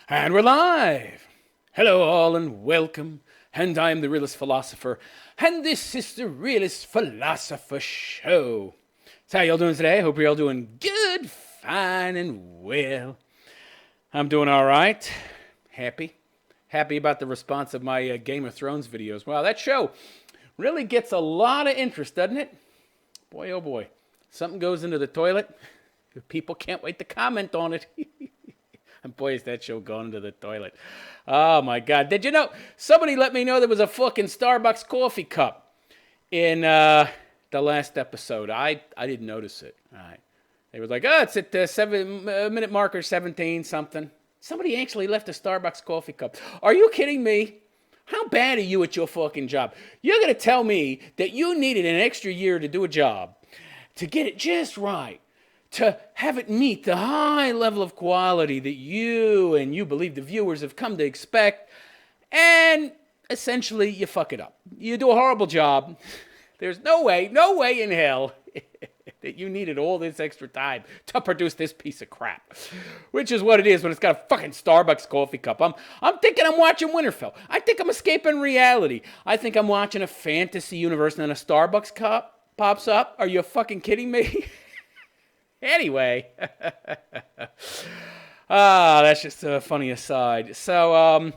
And we're live! Hello all and welcome. And I am the Realist Philosopher. And this is the Realist Philosopher Show. So how y'all doing today? Hope you're all doing good, fine, and well. I'm doing alright. Happy. Happy about the response of my Game of Thrones videos. Wow, that show really gets a lot of interest, doesn't it? Boy, oh boy. Something goes into the toilet. People can't wait to comment on it. And boy, is that show going to the toilet. Oh, my God. Did you know? Somebody let me know there was a fucking Starbucks coffee cup in the last episode. I didn't notice it. All right. They were like, oh, it's at minute marker 17 something. Somebody actually left a Starbucks coffee cup. Are you kidding me? How bad are you at your fucking job? You're going to tell me that you needed an extra year to do a job, to get it just right, to have it meet the high level of quality that you believe the viewers have come to expect, and essentially you fuck it up. You do a horrible job. There's no way in hell that you needed all this extra time to produce this piece of crap, which is what it is when it's got a fucking Starbucks coffee cup. I'm thinking I'm watching Winterfell. I think I'm escaping reality. I think I'm watching a fantasy universe and then a Starbucks cup pops up. Are you fucking kidding me? Anyway, that's just a funny aside. So,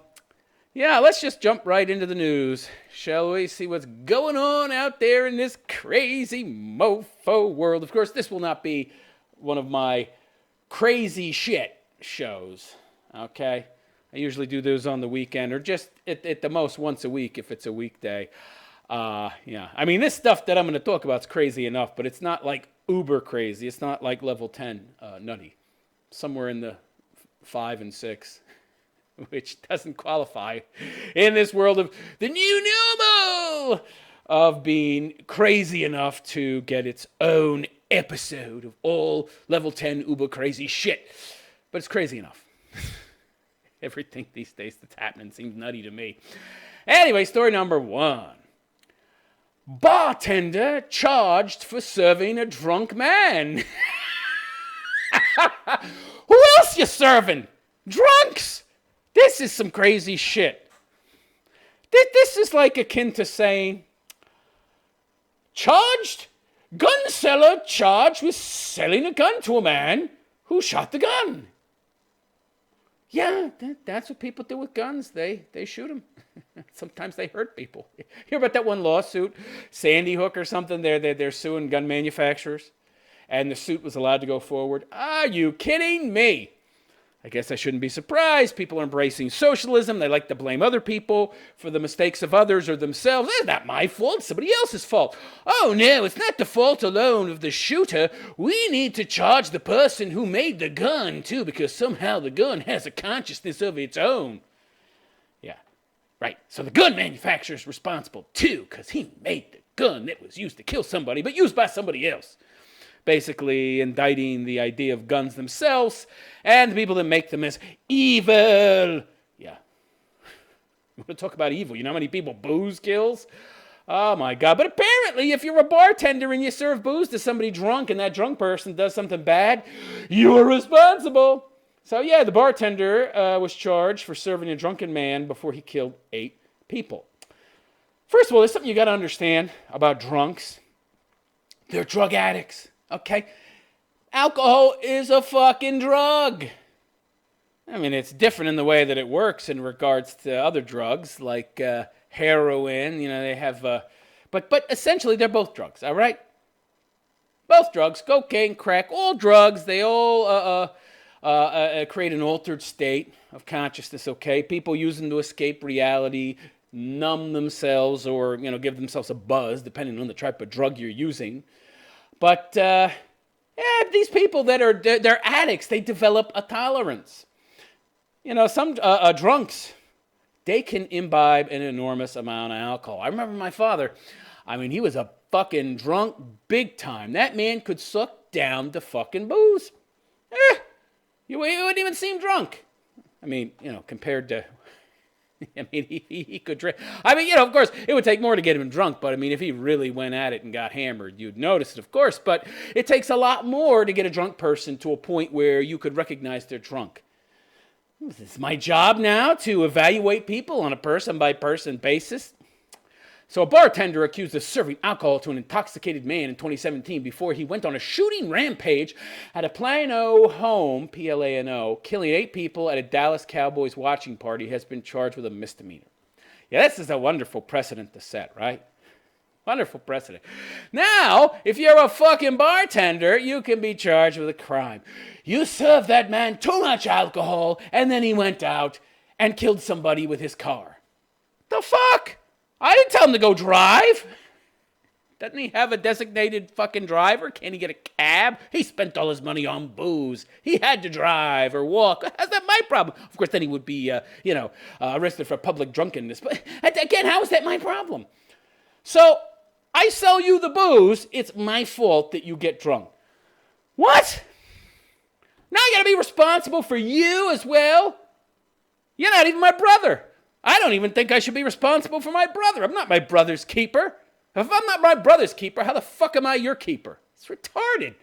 yeah, let's just jump right into the news, shall we? See what's going on out there in this crazy mofo world. Of course, this will not be one of my crazy shit shows, okay? I usually do those on the weekend or just at the most once a week if it's a weekday. Yeah, I mean, this stuff that I'm going to talk about is crazy enough, but it's not like uber crazy. It's not like level 10 nutty. Somewhere in the 5 and 6, which doesn't qualify in this world of the new normal of being crazy enough to get its own episode of all level 10 uber crazy shit. But it's crazy enough. Everything these days that's happening seems nutty to me. Anyway, story number 1. Bartender charged for serving a drunk man. Who else you serving? Drunks! This is some crazy shit. This is like akin to saying, gun seller charged with selling a gun to a man who shot the gun. Yeah, that's what people do with guns. They shoot them. Sometimes they hurt people. Hear about that one lawsuit, Sandy Hook or something? They're suing gun manufacturers, and the suit was allowed to go forward. Are you kidding me? I guess I shouldn't be surprised. People are embracing socialism. They like to blame other people for the mistakes of others or themselves. It's not my fault. It's somebody else's fault. Oh, no, it's not the fault alone of the shooter. We need to charge the person who made the gun, too, because somehow the gun has a consciousness of its own. Yeah, right. So the gun manufacturer's responsible, too, because he made the gun that was used to kill somebody, but used by somebody else. Basically indicting the idea of guns themselves and the people that make them as evil. Yeah. You want to talk about evil? You know how many people booze kills? Oh, my God. But apparently, if you're a bartender and you serve booze to somebody drunk and that drunk person does something bad, you're responsible. So, yeah, the bartender was charged for serving a drunken man before he killed 8 people. First of all, there's something you got to understand about drunks. They're drug addicts. Okay? Alcohol is a fucking drug. I mean, it's different in the way that it works in regards to other drugs, like heroin. You know, they have... But essentially, they're both drugs, all right? Both drugs, cocaine, crack, all drugs. They all create an altered state of consciousness, okay? People use them to escape reality, numb themselves, or, you know, give themselves a buzz, depending on the type of drug you're using. But, yeah, these people that are, they're addicts, they develop a tolerance. You know, some drunks, they can imbibe an enormous amount of alcohol. I remember my father, I mean, he was a fucking drunk big time. That man could suck down the fucking booze. You wouldn't even seem drunk. I mean, you know, compared to... I mean, he could drink. I mean, you know, of course, it would take more to get him drunk, but I mean, if he really went at it and got hammered, you'd notice it, of course, but it takes a lot more to get a drunk person to a point where you could recognize they're drunk. It's my job now to evaluate people on a person-by-person basis. So a bartender accused of serving alcohol to an intoxicated man in 2017 before he went on a shooting rampage at a Plano home, Plano, killing 8 people at a Dallas Cowboys watching party, has been charged with a misdemeanor. Yeah, this is a wonderful precedent to set, right? Wonderful precedent. Now, if you're a fucking bartender, you can be charged with a crime. You served that man too much alcohol, and then he went out and killed somebody with his car. The fuck? I didn't tell him to go drive. Doesn't he have a designated fucking driver? Can't he get a cab? He spent all his money on booze. He had to drive or walk. How's that my problem? Of course, then he would be, arrested for public drunkenness. But again, how is that my problem? So I sell you the booze. It's my fault that you get drunk. What? Now I got to be responsible for you as well? You're not even my brother. I don't even think I should be responsible for my brother. I'm not my brother's keeper. If I'm not my brother's keeper, how the fuck am I your keeper? It's retarded.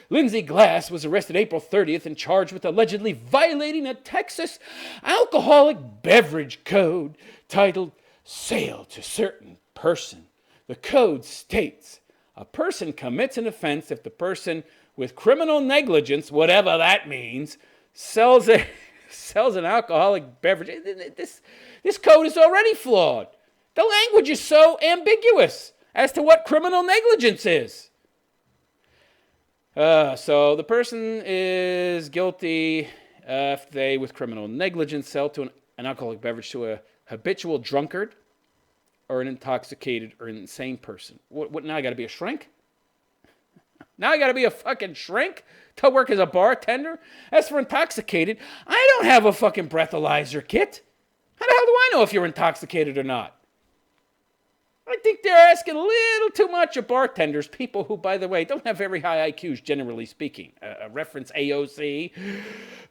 Lindsay Glass was arrested April 30th and charged with allegedly violating a Texas alcoholic beverage code titled Sale to Certain Person. The code states a person commits an offense if the person with criminal negligence, whatever that means, sells an alcoholic beverage. This code is already flawed. The language is so ambiguous as to what criminal negligence is. So the person is guilty if they, with criminal negligence, sell to an alcoholic beverage to a habitual drunkard or an intoxicated or insane person. What now I got to be a shrink? Now I got to be a fucking shrink to work as a bartender? As for intoxicated, I don't have a fucking breathalyzer kit. How the hell do I know if you're intoxicated or not? I think they're asking a little too much of bartenders, people who, by the way, don't have very high IQs, generally speaking. Reference AOC.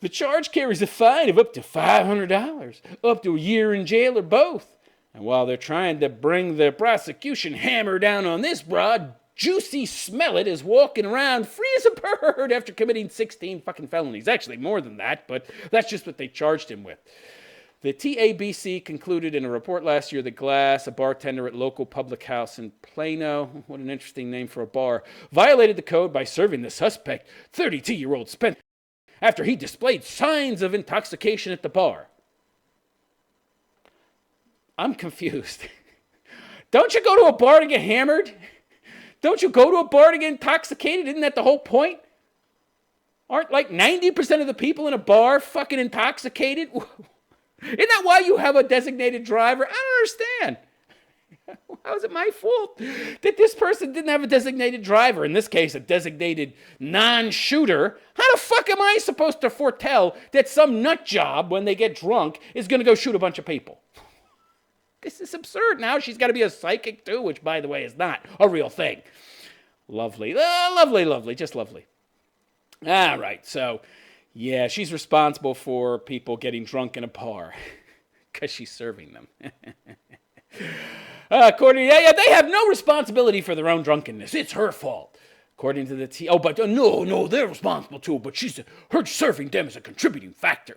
The charge carries a fine of up to $500, up to a year in jail or both. And while they're trying to bring the prosecution hammer down on this broad, Juicy Smellit is walking around free as a bird after committing 16 fucking felonies. Actually, more than that, but that's just what they charged him with. The TABC concluded in a report last year that Glass, a bartender at local public house in Plano, what an interesting name for a bar, violated the code by serving the suspect, 32-year-old Spencer, after he displayed signs of intoxication at the bar. I'm confused. Don't you go to a bar to get hammered? Don't you go to a bar to get intoxicated? Isn't that the whole point? Aren't like 90% of the people in a bar fucking intoxicated? Isn't that why you have a designated driver? I don't understand. How is it my fault that this person didn't have a designated driver? In this case, a designated non-shooter. How the fuck am I supposed to foretell that some nut job, when they get drunk, is going to go shoot a bunch of people? This is absurd. Now she's got to be a psychic too, which, by the way, is not a real thing. Lovely. Lovely. Just lovely. All right, so... yeah, she's responsible for people getting drunk in a bar because she's serving them. According, they have no responsibility for their own drunkenness. It's her fault. According to the no, they're responsible too. But her serving them is a contributing factor.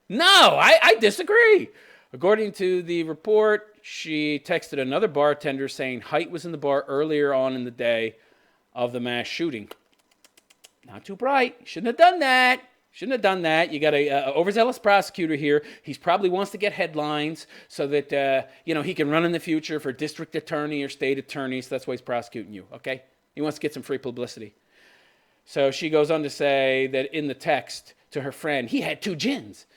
No, I disagree. According to the report, she texted another bartender saying Height was in the bar earlier on in the day of the mass shooting. Not too bright. Shouldn't have done that. You got a overzealous prosecutor here. He probably wants to get headlines so that, he can run in the future for district attorney or state attorney. So that's why he's prosecuting you, okay? He wants to get some free publicity. So she goes on to say that in the text to her friend, he had 2 gins.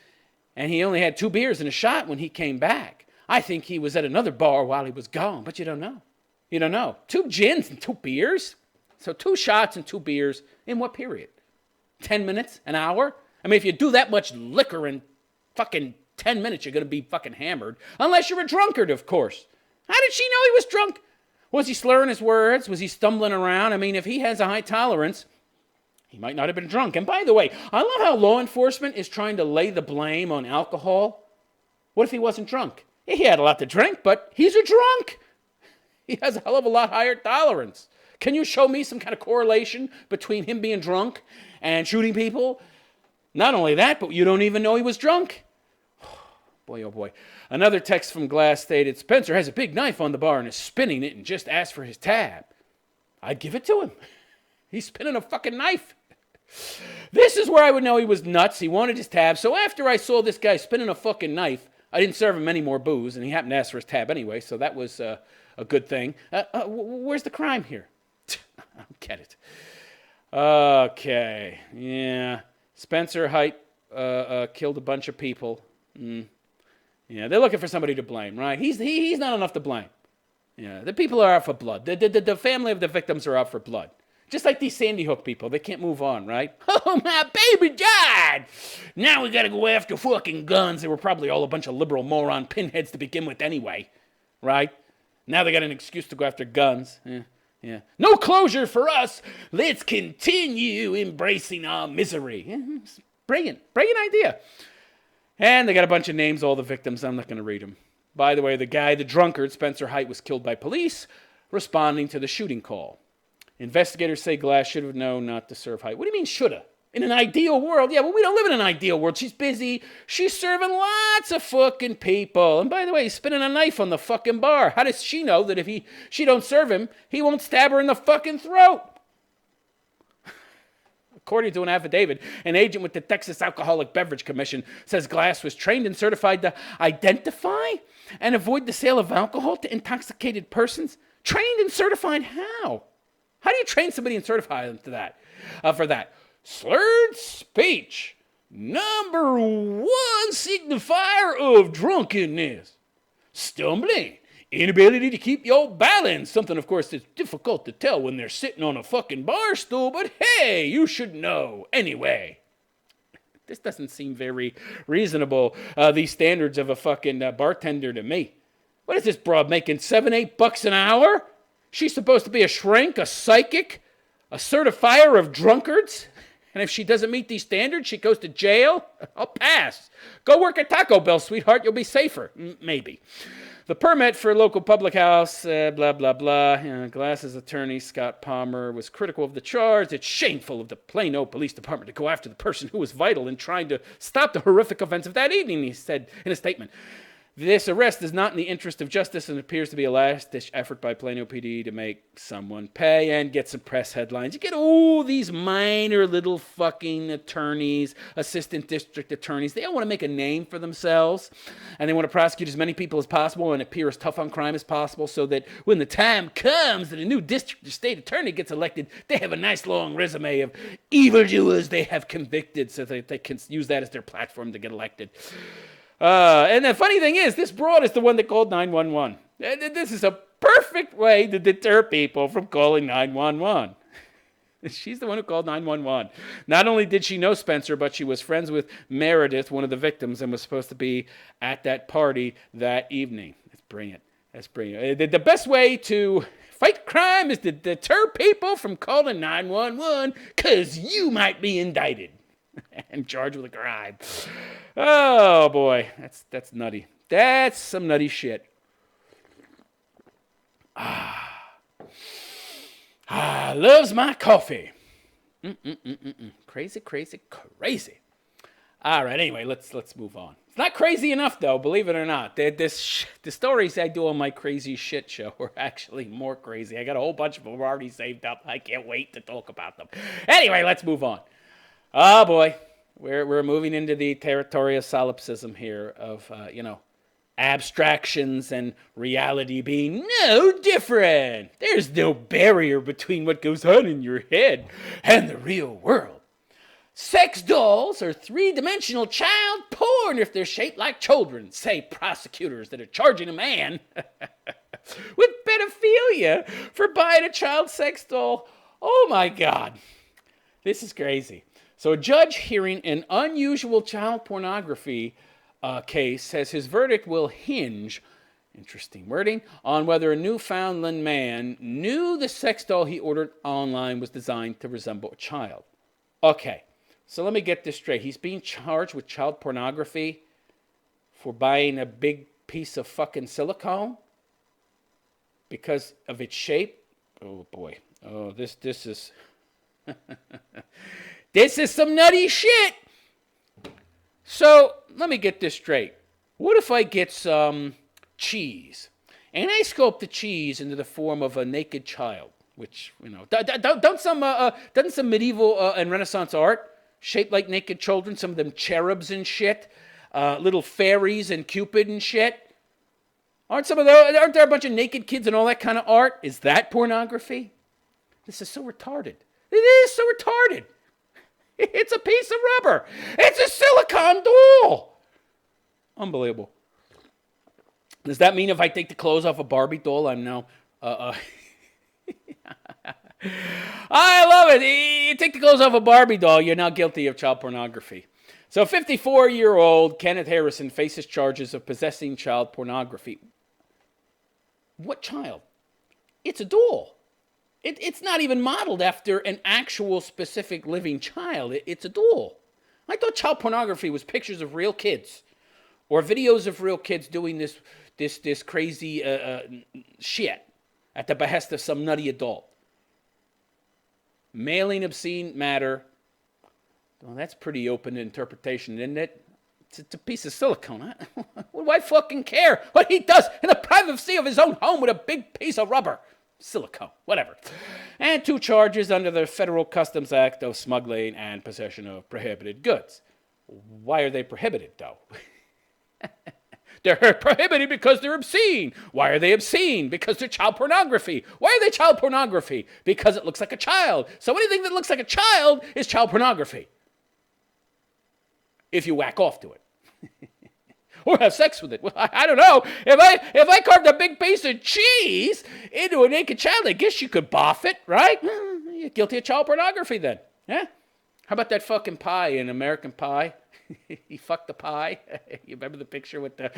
And he only had 2 beers and a shot when he came back. I think he was at another bar while he was gone, but you don't know. 2 gins and 2 beers? So 2 shots and 2 beers in what period? 10 minutes? An hour? I mean, if you do that much liquor in fucking 10 minutes, you're going to be fucking hammered. Unless you're a drunkard, of course. How did she know he was drunk? Was he slurring his words? Was he stumbling around? I mean, if he has a high tolerance, he might not have been drunk. And by the way, I love how law enforcement is trying to lay the blame on alcohol. What if he wasn't drunk? He had a lot to drink, but he's a drunk. He has a hell of a lot higher tolerance. Can you show me some kind of correlation between him being drunk and shooting people? Not only that, but you don't even know he was drunk. Boy, oh boy. Another text from Glass stated, Spencer has a big knife on the bar and is spinning it and just asked for his tab. I'd give it to him. He's spinning a fucking knife. This is where I would know he was nuts. He wanted his tab. So after I saw this guy spinning a fucking knife, I didn't serve him any more booze, and he happened to ask for his tab anyway, so that was a good thing. Where's the crime here? I don't get it. Okay, yeah. Spencer Height killed a bunch of people. Yeah, they're looking for somebody to blame, right? He's not enough to blame. Yeah, the people are out for blood. The family of the victims are out for blood. Just like these Sandy Hook people, they can't move on, right? Oh, my baby died! Now we gotta go after fucking guns. They were probably all a bunch of liberal moron pinheads to begin with anyway, right? Now they got an excuse to go after guns. Yeah. No closure for us. Let's continue embracing our misery. Brilliant idea. And they got a bunch of names, all the victims. I'm not going to read them. By the way, the drunkard, Spencer Height, was killed by police responding to the shooting call. Investigators say Glass should have known not to serve Height. What do you mean shoulda? In an ideal world? Yeah, well, we don't live in an ideal world. She's busy. She's serving lots of fucking people. And by the way, he's spinning a knife on the fucking bar. How does she know that if she don't serve him, he won't stab her in the fucking throat? According to an affidavit, an agent with the Texas Alcoholic Beverage Commission says Glass was trained and certified to identify and avoid the sale of alcohol to intoxicated persons. Trained and certified how? How do you train somebody and certify them to that? For that? Slurred speech, number one signifier of drunkenness. Stumbling, inability to keep your balance. Something, of course, that's difficult to tell when they're sitting on a fucking bar stool, but hey, you should know anyway. This doesn't seem very reasonable, these standards of a fucking bartender to me. What is this broad making, $7-8 an hour? She's supposed to be a shrink, a psychic, a certifier of drunkards? And if she doesn't meet these standards, she goes to jail? I'll pass. Go work at Taco Bell, sweetheart. You'll be safer. Maybe. The permit for local public house, blah, blah, blah. Glass's attorney, Scott Palmer, was critical of the charge. It's shameful of the Plano Police Department to go after the person who was vital in trying to stop the horrific events of that evening, he said in a statement. This arrest is not in the interest of justice and appears to be a last-ditch effort by Plano PD to make someone pay and get some press headlines. You get all these minor little fucking attorneys, assistant district attorneys. They all want to make a name for themselves, and they want to prosecute as many people as possible and appear as tough on crime as possible so that when the time comes that a new district or state attorney gets elected, they have a nice long resume of evildoers they have convicted so that they can use that as their platform to get elected. And the funny thing is, this broad is the one that called 911. This is a perfect way to deter people from calling 911. She's the one who called 911. Not only did she know Spencer, but she was friends with Meredith, one of the victims, and was supposed to be at that party that evening. That's brilliant. The best way to fight crime is to deter people from calling 911 because you might be indicted and charged with a crime. Oh boy, that's nutty. That's some nutty shit. Loves my coffee. Crazy. All right, anyway, let's move on. It's not crazy enough though, believe it or not. The stories I do on my crazy shit show are actually more crazy. I got a whole bunch of them already saved up. I can't wait to talk about them. Anyway, let's move on. Oh boy. We're moving into the territory of solipsism here of, abstractions and reality being no different. There's no barrier between what goes on in your head and the real world. Sex dolls are three-dimensional child porn if they're shaped like children, say prosecutors that are charging a man with pedophilia for buying a child sex doll. Oh my God. This is crazy. So a judge hearing an unusual child pornography case says his verdict will hinge, interesting wording, on whether a Newfoundland man knew the sex doll he ordered online was designed to resemble a child. Okay, so let me get this straight. He's being charged with child pornography for buying a big piece of fucking silicone because of its shape. Oh boy. Oh, this is... This is some nutty shit. So let me get this straight. What if I get some cheese and I sculpt the cheese into the form of a naked child? Which, don't some medieval and Renaissance art shaped like naked children, some of them cherubs and shit, little fairies and Cupid and shit? Aren't there a bunch of naked kids and all that kind of art? Is that pornography? This is so retarded. It is so retarded. It's a piece of rubber. It's a silicone doll. Unbelievable. Does that mean if I take the clothes off a Barbie doll, I'm now... I love it. You take the clothes off a Barbie doll, you're now guilty of child pornography. So 54-year-old Kenneth Harrison faces charges of possessing child pornography. What child? It's a doll. It's not even modeled after an actual specific living child. It's a doll. I thought child pornography was pictures of real kids or videos of real kids doing this crazy shit at the behest of some nutty adult. Mailing obscene matter. Well, that's pretty open interpretation, isn't it? It's a piece of silicone. What do I fucking care what he does in the privacy of his own home with a big piece of rubber? Silicone, whatever. And 2 charges under the Federal Customs Act of smuggling and possession of prohibited goods. Why are they prohibited, though? They're prohibited because they're obscene. Why are they obscene? Because they're child pornography. Why are they child pornography? Because it looks like a child. So anything that looks like a child is child pornography. If you whack off to it. Or have sex with it. Well, I don't know. If I carved a big piece of cheese into a naked child, I guess you could boff it, right? You're guilty of child pornography then. Yeah? How about that fucking pie in American Pie? He fucked the pie. You remember the picture with the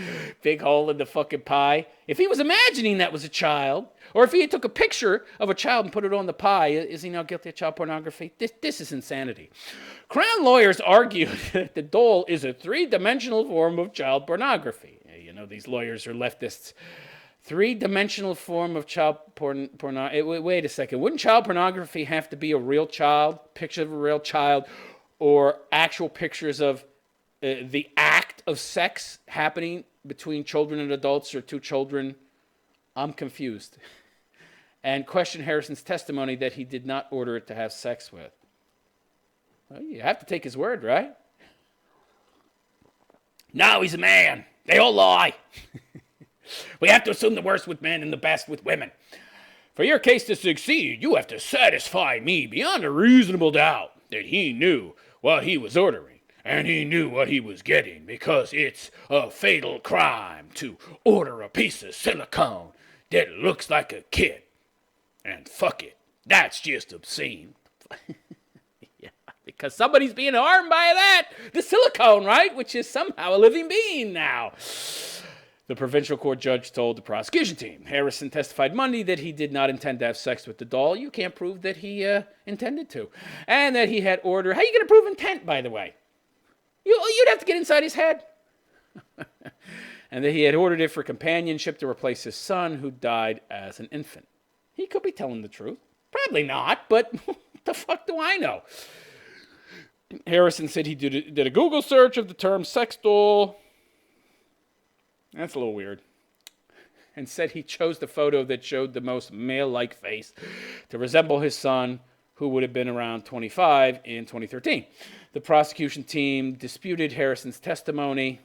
big hole in the fucking pie? If he was imagining that was a child, or if he took a picture of a child and put it on the pie, is he now guilty of child pornography? This is insanity. Crown lawyers argued that the doll is a 3-dimensional form of child pornography. You know, these lawyers are leftists. 3-dimensional form of child pornography. Wait a second. Wouldn't child pornography have to be a real child, picture of a real child, or actual pictures of the act of sex happening between children and adults or 2 children? I'm confused. And question Harrison's testimony that he did not order it to have sex with. Well, you have to take his word, right? No, he's a man. They all lie. We have to assume the worst with men and the best with women. For your case to succeed, you have to satisfy me beyond a reasonable doubt that he knew what he was ordering, and he knew what he was getting, because it's a fatal crime to order a piece of silicone that looks like a kid. And fuck it, that's just obscene. Yeah, because somebody's being harmed by that, the silicone, right? Which is somehow a living being now. The provincial court judge told the prosecution team. Harrison testified Monday that he did not intend to have sex with the doll. You can't prove that he intended to. And that he had ordered... How are you going to prove intent, by the way? You'd have to get inside his head. And that he had ordered it for companionship to replace his son, who died as an infant. He could be telling the truth. Probably not, but what the fuck do I know? Harrison said he did a Google search of the term sex doll... That's a little weird. And said he chose the photo that showed the most male-like face to resemble his son, who would have been around 25 in 2013. The prosecution team disputed Harrison's testimony.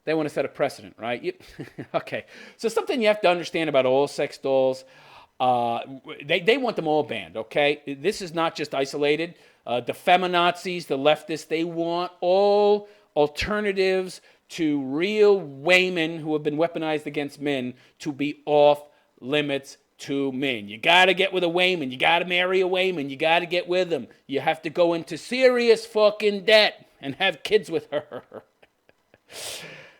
They want to set a precedent, right? Okay. So something you have to understand about all sex dolls, they want them all banned, okay? This is not just isolated. The feminazis, the leftists, they want all alternatives to real women who have been weaponized against men to be off limits to men. You got to get with a Wayman. You got to marry a Wayman. You got to get with them. You have to go into serious fucking debt and have kids with her.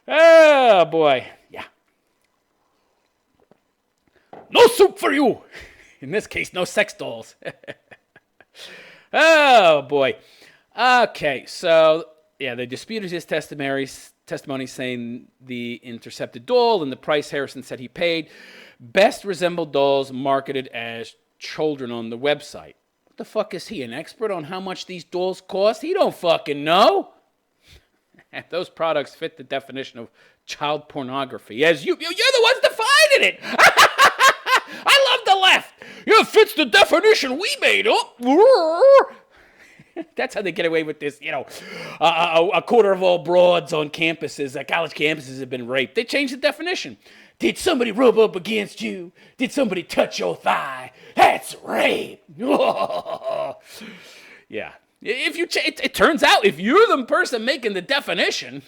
Oh, boy. Yeah. No soup for you. In this case, no sex dolls. Oh, boy. Okay, so, yeah, they disputed his testimony saying the intercepted doll and the price Harrison said he paid best resembled dolls marketed as children on the website. What the fuck is he, an expert on how much these dolls cost? He don't fucking know. Those products fit the definition of child pornography. As you're the ones defining it. I love the left. Yeah, it fits the definition we made up. That's how they get away with this, a quarter of all broads on campuses, college campuses have been raped. They changed the definition. Did somebody rub up against you? Did somebody touch your thigh? That's rape. Yeah. It turns out if you're the person making the definition,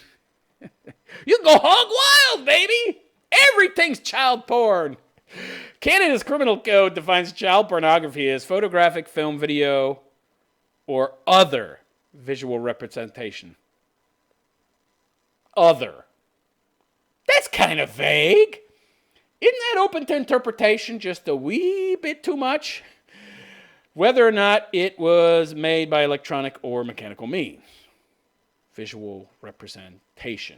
you go hog wild, baby. Everything's child porn. Canada's criminal code defines child pornography as photographic, film, video, or other visual representation. Other. That's kind of vague. Isn't that open to interpretation just a wee bit too much? Whether or not it was made by electronic or mechanical means. Visual representation.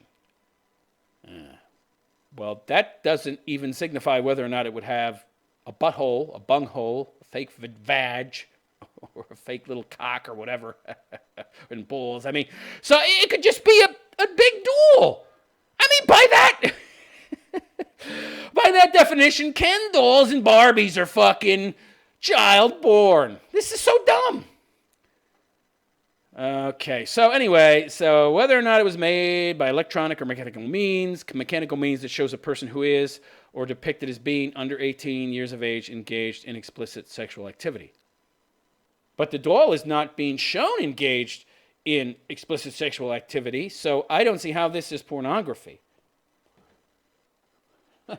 Well, that doesn't even signify whether or not it would have a butthole, a bunghole, a fake vag, or a fake little cock or whatever, and balls. I mean, so it could just be a big doll. I mean, by that definition, Ken dolls and Barbies are fucking child porn. This is so dumb. Okay, so anyway, whether or not it was made by electronic or mechanical means that shows a person who is or depicted as being under 18 years of age engaged in explicit sexual activity. But the doll is not being shown engaged in explicit sexual activity, so I don't see how this is pornography.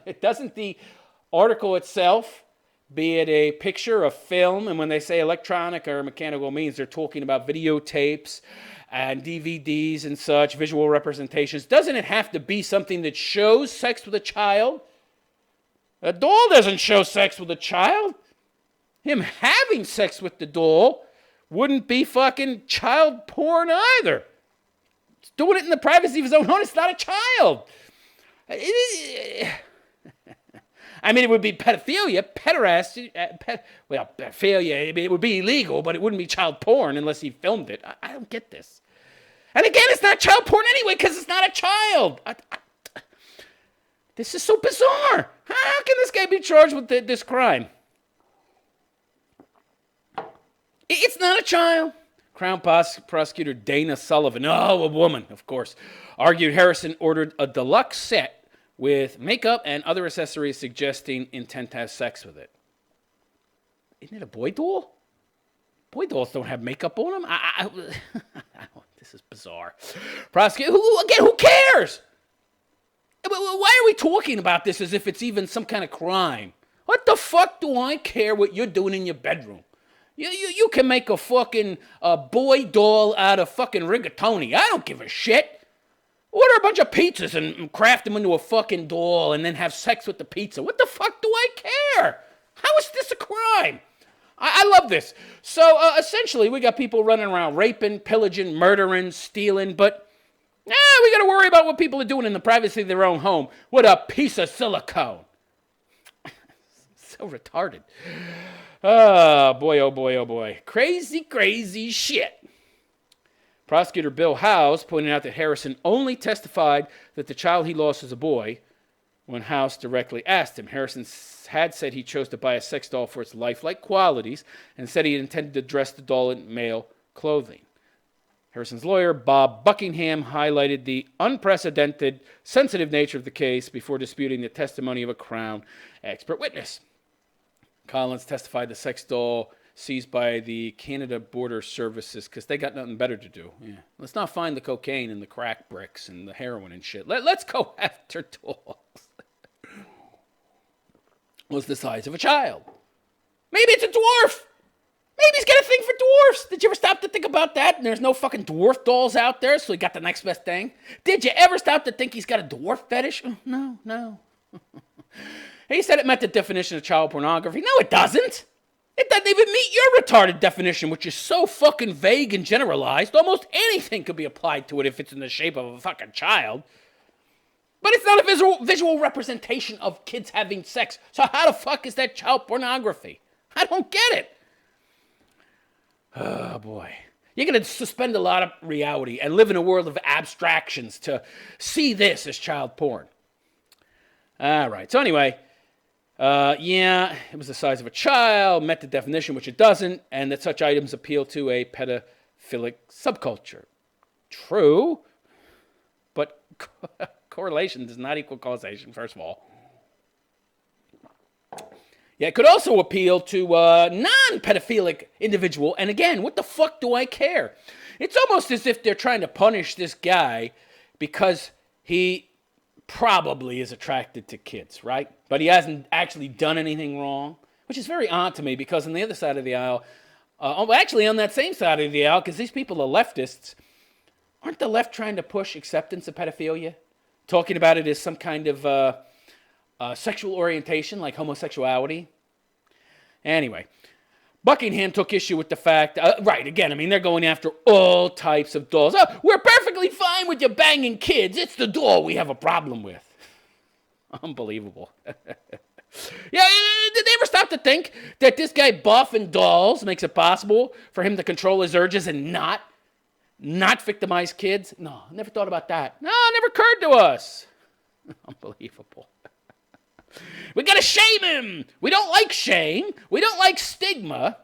It doesn't the article itself, be it a picture, a film, and when they say electronic or mechanical means, they're talking about videotapes and DVDs and such, visual representations. Doesn't it have to be something that shows sex with a child? A doll doesn't show sex with a child. Him having sex with the doll wouldn't be fucking child porn either. He's doing it in the privacy of his own home. It's not a child. I mean, it would be pedophilia, pederasty, pedophilia. I mean, it would be illegal, but it wouldn't be child porn unless he filmed it. I don't get this. And again, it's not child porn anyway because it's not a child. This is so bizarre. How can this guy be charged with this crime? It's not a child. Crown prosecutor Dana Sullivan, a woman, of course, argued Harrison ordered a deluxe set with makeup and other accessories suggesting intent to have sex with it. Isn't it a boy doll? Boy dolls don't have makeup on them. This is bizarre. Prosecutor, who cares? Why are we talking about this as if it's even some kind of crime? What the fuck do I care what you're doing in your bedroom? You can make a fucking boy doll out of fucking rigatoni. I don't give a shit. Order a bunch of pizzas and craft them into a fucking doll and then have sex with the pizza. What the fuck do I care? How is this a crime? I love this. So essentially, we got people running around raping, pillaging, murdering, stealing, but we got to worry about what people are doing in the privacy of their own home with a piece of silicone. So retarded. Oh, boy, oh, boy, oh, boy. Crazy, crazy shit. Prosecutor Bill Howes pointed out that Harrison only testified that the child he lost was a boy when Howes directly asked him. Harrison had said he chose to buy a sex doll for its lifelike qualities and said he intended to dress the doll in male clothing. Harrison's lawyer, Bob Buckingham, highlighted the unprecedented, sensitive nature of the case before disputing the testimony of a Crown expert witness. Collins testified the sex doll seized by the Canada Border Services because they got nothing better to do. Yeah. Let's not find the cocaine and the crack bricks and the heroin and shit. Let's go after dolls. Was the size of a child. Maybe it's a dwarf. Maybe he's got a thing for dwarfs. Did you ever stop to think about that? And there's no fucking dwarf dolls out there, so he got the next best thing. Did you ever stop to think he's got a dwarf fetish? No. He said it met the definition of child pornography. No, it doesn't. It doesn't even meet your retarded definition, which is so fucking vague and generalized. Almost anything could be applied to it if it's in the shape of a fucking child. But it's not a visual representation of kids having sex. So how the fuck is that child pornography? I don't get it. Oh, boy. You're going to suspend a lot of reality and live in a world of abstractions to see this as child porn. All right. So anyway, yeah, it was the size of a child, met the definition, which it doesn't, and that such items appeal to a pedophilic subculture. True, but correlation does not equal causation, first of all. Yeah, it could also appeal to a non-pedophilic individual. And again, what the fuck do I care? It's almost as if they're trying to punish this guy because he probably is attracted to kids, right? But he hasn't actually done anything wrong, which is very odd to me because on the other side of the aisle, actually on that same side of the aisle, because these people are leftists, aren't the left trying to push acceptance of pedophilia? Talking about it as some kind of sexual orientation like homosexuality. Anyway, Buckingham took issue with the fact, right, again, I mean, they're going after all types of dolls. Oh, we're perfectly fine with you banging kids. It's the doll we have a problem with. Unbelievable. Yeah, did they ever stop to think that this guy buffing dolls makes it possible for him to control his urges and not victimize kids? No, never thought about that. No, never occurred to us. Unbelievable. We gotta shame him. We don't like shame. We don't like stigma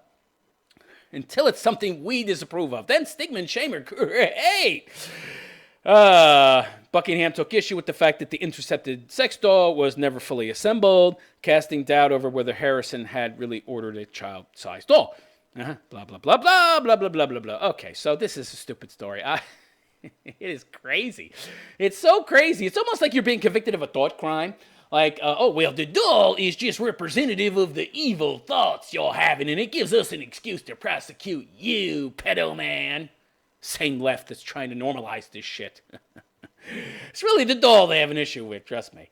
until it's something we disapprove of. Then stigma and shame are great. Buckingham took issue with the fact that the intercepted sex doll was never fully assembled, casting doubt over whether Harrison had really ordered a child-sized doll. Blah, blah, blah, blah, blah, blah, blah, blah, blah. Okay, so this is a stupid story. It is crazy. It's so crazy. It's almost like you're being convicted of a thought crime. Like, oh, well, the doll is just representative of the evil thoughts you're having, and it gives us an excuse to prosecute you, pedo man. Same left that's trying to normalize this shit. It's really the doll they have an issue with, trust me.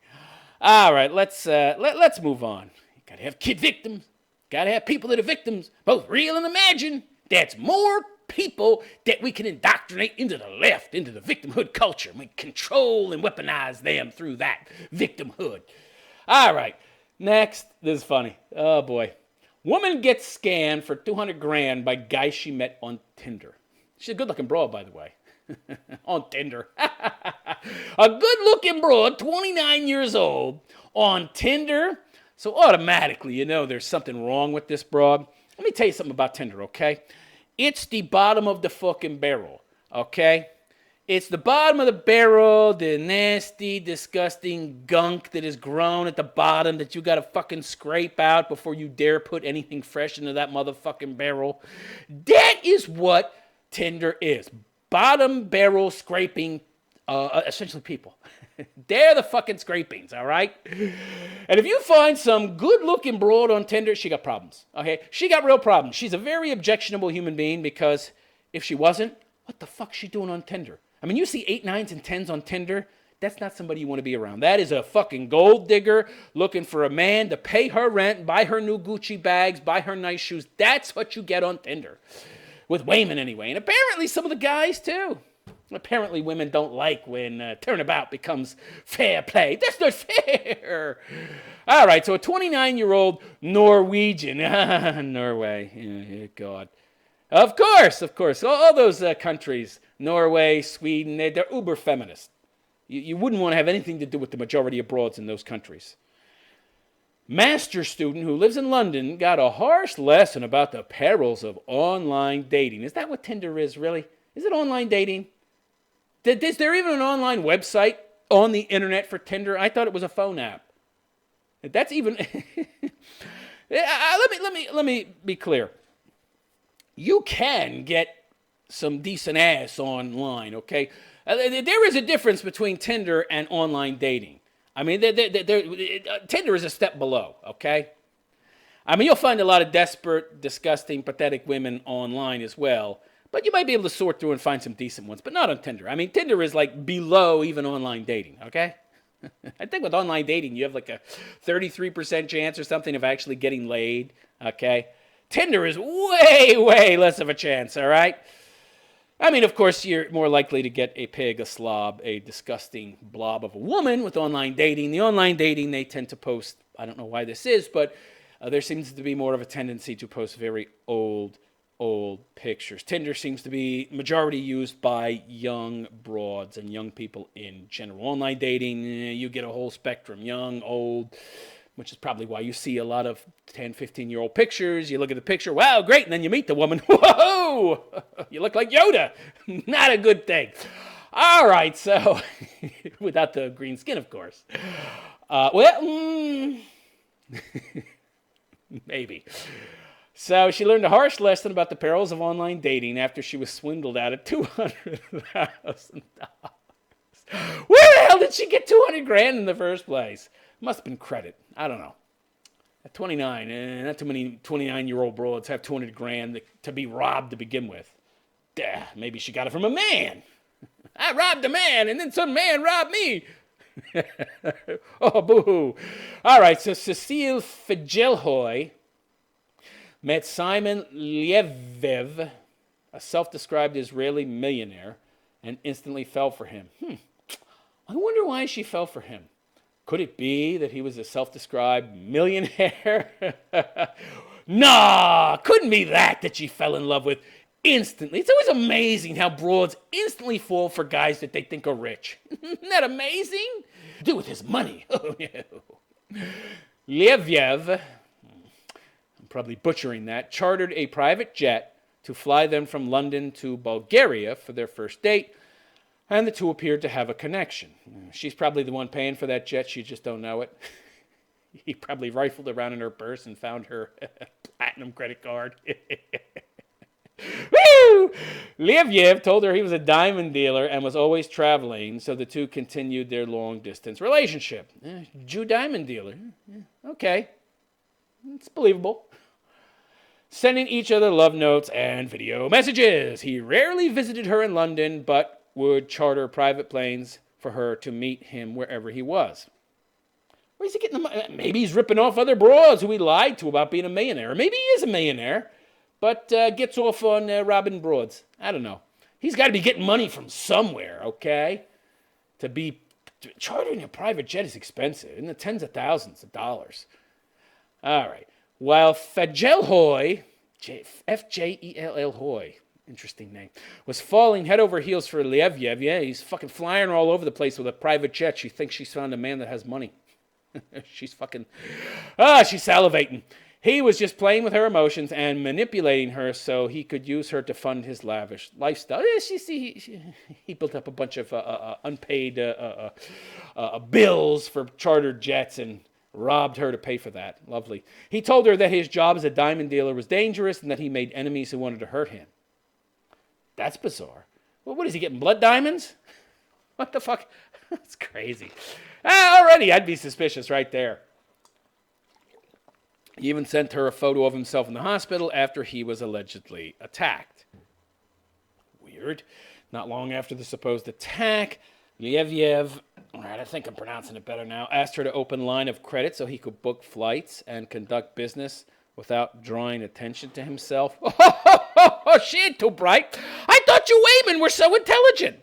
All right, let's move on. You gotta have kid victims. Gotta have people that are victims, both real and imagined. That's more people that we can indoctrinate into the left, into the victimhood culture. We control and weaponize them through that victimhood. All right, next. This is funny. Oh, boy. Woman gets scammed for $200,000 by guy she met on Tinder. She's a good-looking broad, by the way. On Tinder. A good-looking broad, 29 years old, on Tinder. So automatically, you know there's something wrong with this broad. Let me tell you something about Tinder, okay? It's the bottom of the fucking barrel, okay? It's the bottom of the barrel, the nasty, disgusting gunk that has grown at the bottom that you gotta fucking scrape out before you dare put anything fresh into that motherfucking barrel. That is what Tinder is. Bottom barrel scraping, essentially people. They're the fucking scrapings, all right? And if you find some good-looking broad on Tinder, she got problems, okay? She got real problems. She's a very objectionable human being because if she wasn't, what the fuck's she doing on Tinder? I mean, you see 8, 9s, and 10s on Tinder, that's not somebody you want to be around. That is a fucking gold digger looking for a man to pay her rent, buy her new Gucci bags, buy her nice shoes. That's what you get on Tinder. With Wayman, anyway. And apparently some of the guys, too. Apparently women don't like when turnabout becomes fair play. That's not fair. All right, so a 29-year-old Norwegian. Norway. Oh, God. Of course. All those countries, Norway, Sweden, they're uber feminist. You wouldn't want to have anything to do with the majority of broads in those countries. Master student who lives in London got a harsh lesson about the perils of online dating. Is that what Tinder is, really? Is it online dating? Is there even an online website on the internet for Tinder? I thought it was a phone app. That's even... Let me be clear. You can get some decent ass online, okay? There is a difference between Tinder and online dating. I mean, Tinder is a step below, okay? I mean, you'll find a lot of desperate, disgusting, pathetic women online as well. But you might be able to sort through and find some decent ones, but not on Tinder. I mean, Tinder is like below even online dating, okay? I think with online dating, you have like a 33% chance or something of actually getting laid, okay? Tinder is way, way less of a chance, all right? I mean, of course, you're more likely to get a pig, a slob, a disgusting blob of a woman with online dating. The online dating, they tend to post, I don't know why this is, but there seems to be more of a tendency to post very old old pictures. Tinder seems to be majority used by young broads and young people in general. Online dating, you get a whole spectrum, young, old, which is probably why you see a lot of 10, 15-year-old pictures. You look at the picture, wow, great, and then you meet the woman, whoa, you look like Yoda. Not a good thing. All right, so, without the green skin, of course. Maybe. So she learned a harsh lesson about the perils of online dating after she was swindled out of $200,000. Where the hell did she get $200,000 in the first place? Must have been credit. I don't know. At 29, not too many 29-year-old broads have $200,000 to be robbed to begin with. Maybe she got it from a man. I robbed a man, and then some man robbed me. Oh, boo-hoo. All right, so Cecile Figelhoy met Simon Lievev, a self-described Israeli millionaire, and instantly fell for him. I wonder why she fell for him. Could it be that he was a self-described millionaire? Nah, couldn't be that she fell in love with instantly. It's always amazing how broads instantly fall for guys that they think are rich. Isn't that amazing? Do with his money. Oh, no. Lievev, I'm probably butchering that, chartered a private jet to fly them from London to Bulgaria for their first date, and the two appeared to have a connection. She's probably the one paying for that jet. She just don't know it. He probably rifled around in her purse and found her platinum credit card. Woo! Lievev told her he was a diamond dealer and was always traveling, so the two continued their long-distance relationship. Jew diamond dealer. Okay. It's believable. Sending each other love notes and video messages. He rarely visited her in London, but would charter private planes for her to meet him wherever he was. Where's he getting the money? Maybe he's ripping off other broads who he lied to about being a millionaire. Or maybe he is a millionaire, but gets off on robbing broads. I don't know. He's got to be getting money from somewhere, okay? Chartering a private jet is expensive, in the tens of thousands of dollars. All right. While Figelhoy, F-J-E-L-L Hoy, interesting name, was falling head over heels for Lievev. Yeah, he's fucking flying all over the place with a private jet. She thinks she's found a man that has money. She's salivating. He was just playing with her emotions and manipulating her so he could use her to fund his lavish lifestyle. He built up a bunch of unpaid bills for chartered jets and robbed her to pay for that. Lovely. He told her that his job as a diamond dealer was dangerous and that he made enemies who wanted to hurt him. That's bizarre. Well, what is he getting, blood diamonds? What the fuck? That's crazy. Already, I'd be suspicious right there. He even sent her a photo of himself in the hospital after he was allegedly attacked. Weird. Not long after the supposed attack, Lievev, all right, I think I'm pronouncing it better now, asked her to open line of credit so he could book flights and conduct business without drawing attention to himself. Oh, she ain't too bright. I thought you women were so intelligent.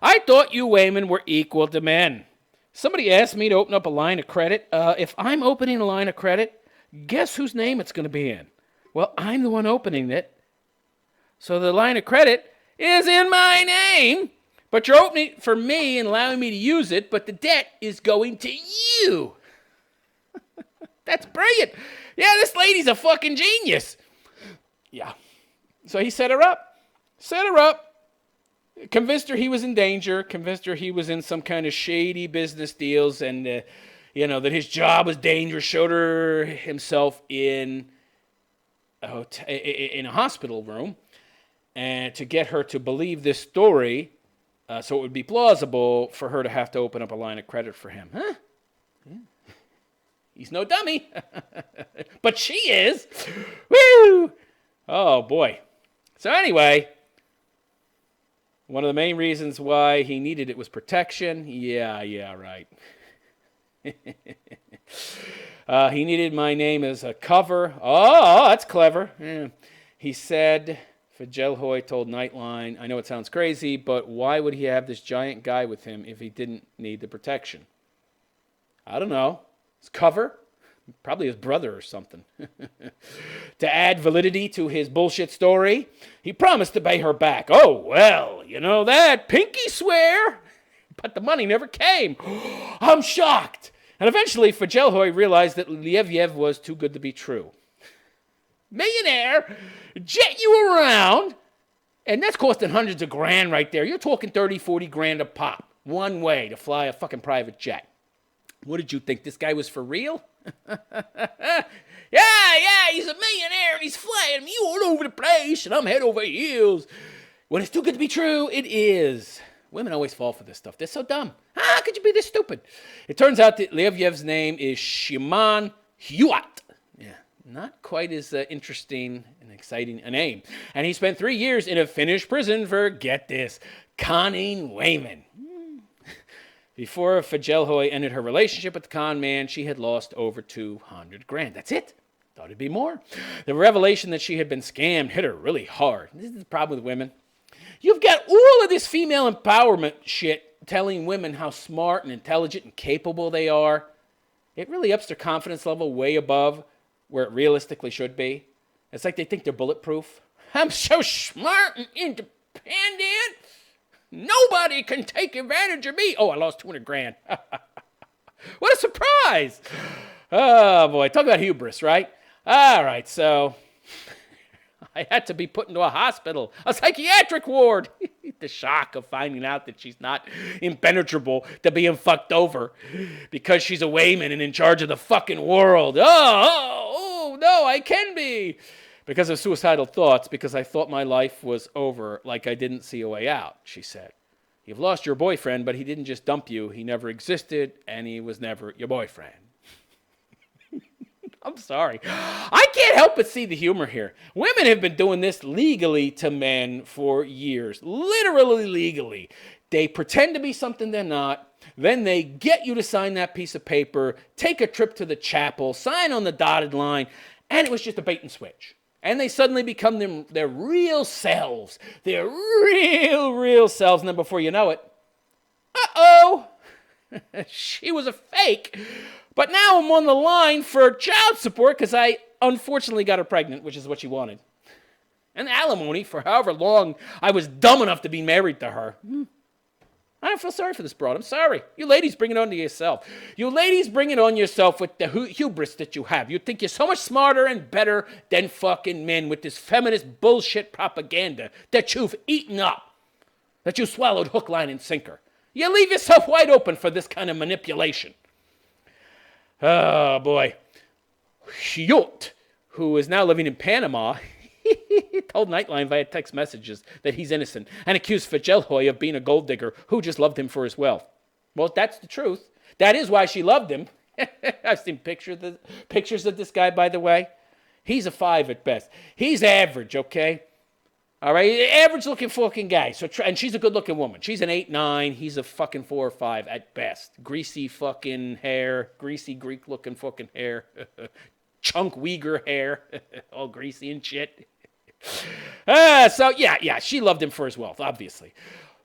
I thought you women were equal to men. Somebody asked me to open up a line of credit. If I'm opening a line of credit, guess whose name it's going to be in? Well, I'm the one opening it. So the line of credit is in my name. But you're opening it for me and allowing me to use it, but the debt is going to you. That's brilliant. Yeah, this lady's a fucking genius. Yeah. So he set her up. Convinced her he was in danger. Convinced her he was in some kind of shady business deals and, that his job was dangerous. Showed her himself in a hospital room. And to get her to believe this story, so it would be plausible for her to have to open up a line of credit for him. Huh? Yeah. He's no dummy. But she is. Woo! Oh, boy. So anyway, one of the main reasons why he needed it was protection. Yeah, right. He needed my name as a cover. Oh, that's clever. Yeah. He said, Figelhoy told Nightline, I know it sounds crazy, but why would he have this giant guy with him if he didn't need the protection? I don't know. It's cover. Probably his brother or something. To add validity to his bullshit story, he promised to pay her back. Oh, well, you know that. Pinky swear. But the money never came. I'm shocked. And eventually, Fajelhoy realized that Lievyev was too good to be true. Millionaire, jet you around, and that's costing hundreds of grand right there. You're talking 30, 40 grand a pop. One way to fly a fucking private jet. What did you think? This guy was for real? Yeah, he's a millionaire and he's flying me all over the place and I'm head over heels. When it's too good to be true, it is. Women always fall for this stuff. They're so dumb. How could you be this stupid? It turns out that Lievyev's name is Shimon Huat. Yeah, not quite as interesting and exciting a name. And he spent 3 years in a Finnish prison for, get this, conning women. Before Fajelhoy ended her relationship with the con man, she had lost over 200 grand. That's it. Thought it'd be more. The revelation that she had been scammed hit her really hard. This is the problem with women. You've got all of this female empowerment shit telling women how smart and intelligent and capable they are. It really ups their confidence level way above where it realistically should be. It's like they think they're bulletproof. I'm so smart and independent. Nobody can take advantage of me. Oh, I lost 200 grand. What a surprise. Oh, boy. Talk about hubris, right? All right, so I had to be put into a hospital, a psychiatric ward. The shock of finding out that she's not impenetrable to being fucked over because she's a Wayman and in charge of the fucking world. Oh, no, I can be. Because of suicidal thoughts, because I thought my life was over, like I didn't see a way out, she said. You've lost your boyfriend, but he didn't just dump you. He never existed, and he was never your boyfriend. I'm sorry. I can't help but see the humor here. Women have been doing this legally to men for years. Literally legally. They pretend to be something they're not. Then they get you to sign that piece of paper, take a trip to the chapel, sign on the dotted line, and it was just a bait and switch. And they suddenly become their real selves. Their real selves. And then before you know it, uh-oh, she was a fake. But now I'm on the line for child support because I unfortunately got her pregnant, which is what she wanted. And alimony for however long I was dumb enough to be married to her. I don't feel sorry for this broad. I'm sorry. You ladies bring it on to yourself. You ladies bring it on yourself with the hubris that you have. You think you're so much smarter and better than fucking men with this feminist bullshit propaganda that you've eaten up, that you swallowed hook, line, and sinker. You leave yourself wide open for this kind of manipulation. Oh, boy. Hyot, who is now living in Panama, he told Nightline via text messages that he's innocent and accused Fajelhoy of being a gold digger who just loved him for his wealth. Well, that's the truth. That is why she loved him. I've seen pictures of this guy, by the way. He's a 5 at best. He's average, okay? All right? Average-looking fucking guy. And she's a good-looking woman. She's an 8-9. He's a fucking 4 or 5 at best. Greasy fucking hair. Greasy Greek-looking fucking hair. Chunk Uyghur hair. All greasy and shit. So she loved him for his wealth, obviously.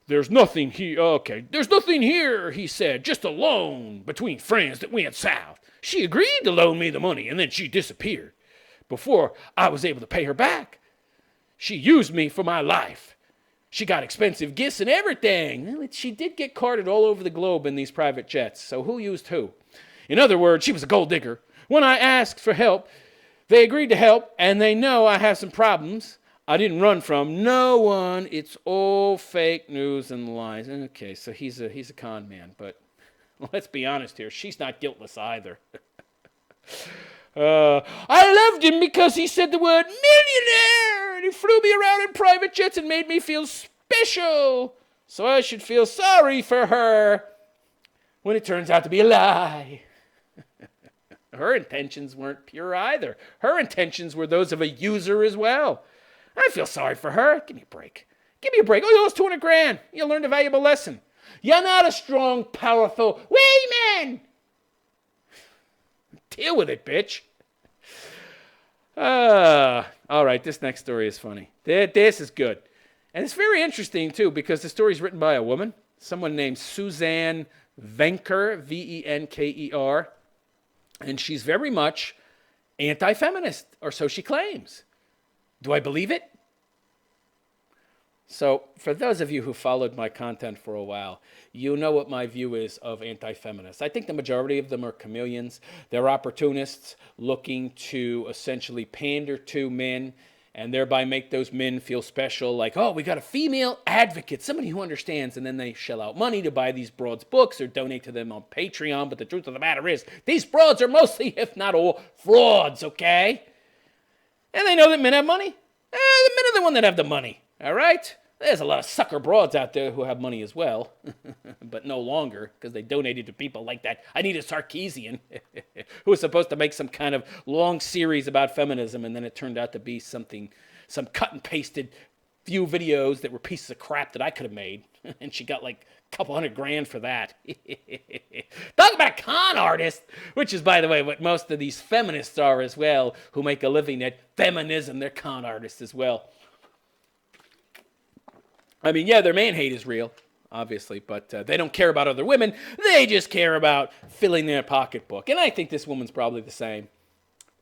There's nothing here, he said, just a loan between friends that went south. She agreed to loan me the money, and then she disappeared before I was able to pay her back. She used me for my life. She got expensive gifts and everything. She did get carted all over the globe in these private jets, so who used who? In other words, she was a gold digger. When I asked for help, they agreed to help, and they know I have some problems I didn't run from no one. It's all fake news and lies. Okay, so he's a con man, but let's be honest here. She's not guiltless either. I loved him because he said the word millionaire, and he flew me around in private jets and made me feel special. So I should feel sorry for her when it turns out to be a lie. Her intentions weren't pure either. Her intentions were those of a user as well. I feel sorry for her. Give me a break. Give me a break. Oh, you lost 200 grand. You learned a valuable lesson. You're not a strong, powerful Wayman. Deal with it, bitch. All right, this next story is funny. This is good. And it's very interesting, too, because the story is written by a woman, someone named Suzanne Venker, Venker. And she's very much anti-feminist, or so she claims. Do I believe it? So, for those of you who followed my content for a while, you know what my view is of anti-feminists. I think the majority of them are chameleons. They're opportunists looking to essentially pander to men and thereby make those men feel special, like, oh, we got a female advocate, somebody who understands, and then they shell out money to buy these broads books or donate to them on Patreon. But the truth of the matter is, these broads are mostly, if not all, frauds, okay? And they know that men have money. The men are the one that have the money, all right? There's a lot of sucker broads out there who have money as well, but no longer, because they donated to people like that Anita Sarkeesian, who was supposed to make some kind of long series about feminism, and then it turned out to be some cut and pasted few videos that were pieces of crap that I could have made, and she got like a couple $100,000 for that. Talk about a con artist, which is, by the way, what most of these feminists are as well, who make a living at feminism. They're con artists as well. I mean, yeah, their man hate is real, obviously, but they don't care about other women. They just care about filling their pocketbook. And I think this woman's probably the same.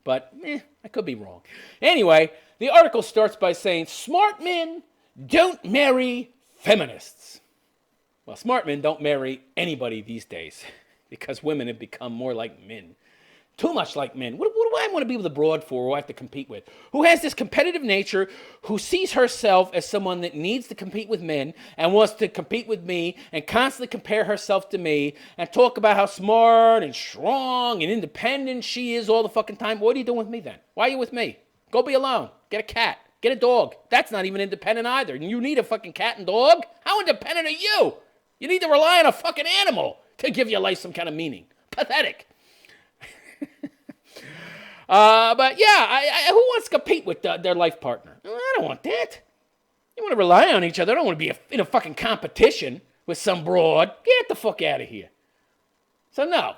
But, I could be wrong. Anyway, the article starts by saying, smart men don't marry feminists. Well, smart men don't marry anybody these days because women have become more like men. Too much like men. What do I want to be with a broad for, who I have to compete with? Who has this competitive nature, who sees herself as someone that needs to compete with men and wants to compete with me and constantly compare herself to me and talk about how smart and strong and independent she is all the fucking time. What are you doing with me then? Why are you with me? Go be alone. Get a cat. Get a dog. That's not even independent either. You need a fucking cat and dog? How independent are you? You need to rely on a fucking animal to give your life some kind of meaning. Pathetic. But yeah, who wants to compete with their life partner? I don't want that. You want to rely on each other. I don't want to be in a fucking competition with some broad. Get the fuck out of here. So no.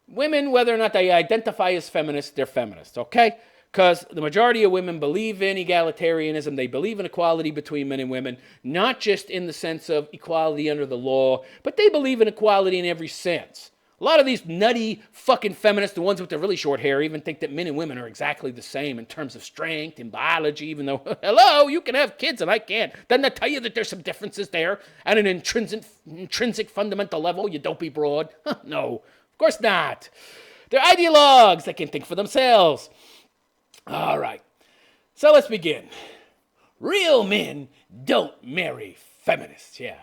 Women, whether or not they identify as feminists, they're feminists, okay? Because the majority of women believe in egalitarianism. They believe in equality between men and women, not just in the sense of equality under the law, but they believe in equality in every sense. A lot of these nutty fucking feminists, the ones with the really short hair, even think that men and women are exactly the same in terms of strength and biology, even though, hello, you can have kids and I can't. Doesn't that tell you that there's some differences there at an intrinsic fundamental level, you dopey broad? No, of course not. They're ideologues. They can think for themselves. All right, so let's begin. Real men don't marry feminists, yeah.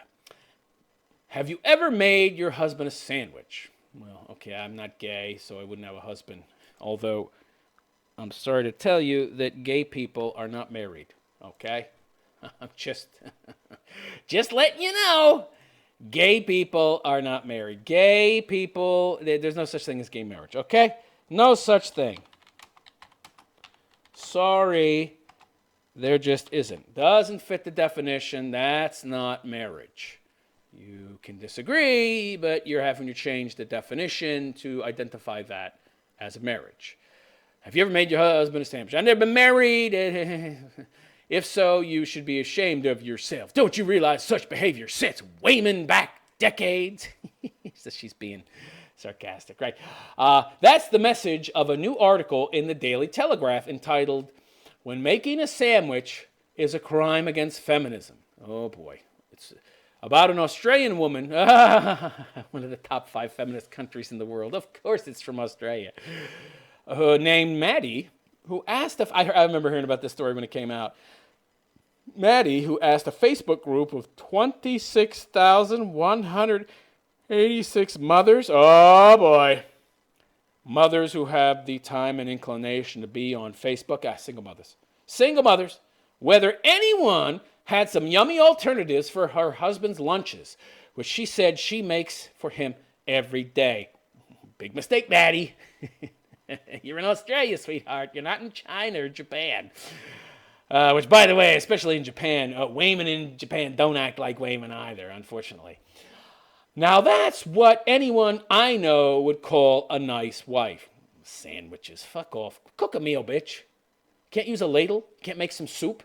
Have you ever made your husband a sandwich? Well, okay, I'm not gay, so I wouldn't have a husband. Although, I'm sorry to tell you that gay people are not married, okay? I'm just letting you know. Gay people are not married. Gay people, there's no such thing as gay marriage, okay? No such thing. Sorry, there just isn't. Doesn't fit the definition. That's not marriage. You can disagree, but you're having to change the definition to identify that as a marriage. Have you ever made your husband a sandwich? I've never been married. If so, you should be ashamed of yourself. Don't you realize such behavior sets women back decades? So she's being sarcastic, right? That's the message of a new article in the Daily Telegraph entitled, "When Making a Sandwich is a Crime Against Feminism." Oh boy. It's about an Australian woman, one of the top 5 feminist countries in the world. Of course it's from Australia. Named Maddie, who asked if, I remember hearing about this story when it came out. Maddie, who asked a Facebook group of 26,186 mothers, oh boy, mothers who have the time and inclination to be on Facebook, single mothers, whether anyone had some yummy alternatives for her husband's lunches, which she said she makes for him every day. Big mistake, Maddie. You're in Australia, sweetheart. You're not in China or Japan. Which, by the way, especially in Japan, women in Japan don't act like women either, unfortunately. Now, that's what anyone I know would call a nice wife. Sandwiches, fuck off. Cook a meal, bitch. Can't use a ladle? Can't make some soup?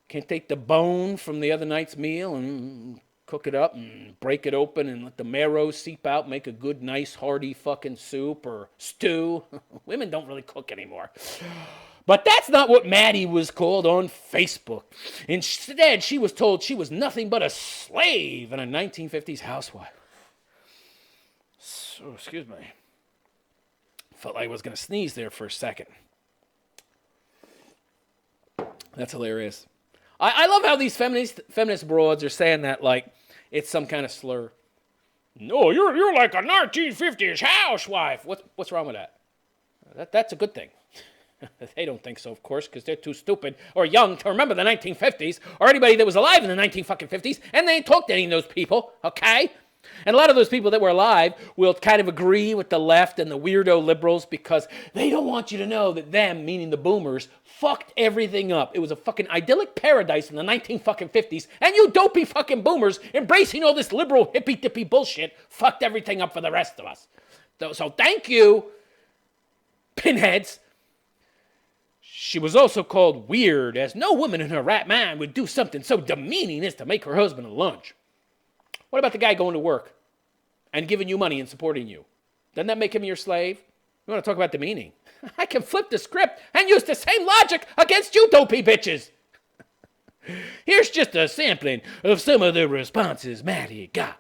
Can't take the bone from the other night's meal and cook it up and break it open and let the marrow seep out, make a good, nice, hearty fucking soup or stew. Women don't really cook anymore. But that's not what Maddie was called on Facebook. Instead, she was told she was nothing but a slave and a 1950s housewife. So, excuse me. Felt like I was going to sneeze there for a second. That's hilarious. I love how these feminist broads are saying that like it's some kind of slur. No, you're like a 1950s housewife. What's wrong with that? That's a good thing. They don't think so, of course, because they're too stupid or young to remember the 1950s or anybody that was alive in the 1950s, and they ain't talked to any of those people, okay? And a lot of those people that were alive will kind of agree with the left and the weirdo liberals because they don't want you to know that them, meaning the boomers, fucked everything up. It was a fucking idyllic paradise in the 1950s, and you dopey fucking boomers embracing all this liberal hippy-dippy bullshit fucked everything up for the rest of us. So thank you, pinheads. She was also called weird, as no woman in her right mind would do something so demeaning as to make her husband a lunch. What about the guy going to work and giving you money and supporting you? Doesn't that make him your slave? You want to talk about demeaning? I can flip the script and use the same logic against you dopey bitches. Here's just a sampling of some of the responses Maddie got.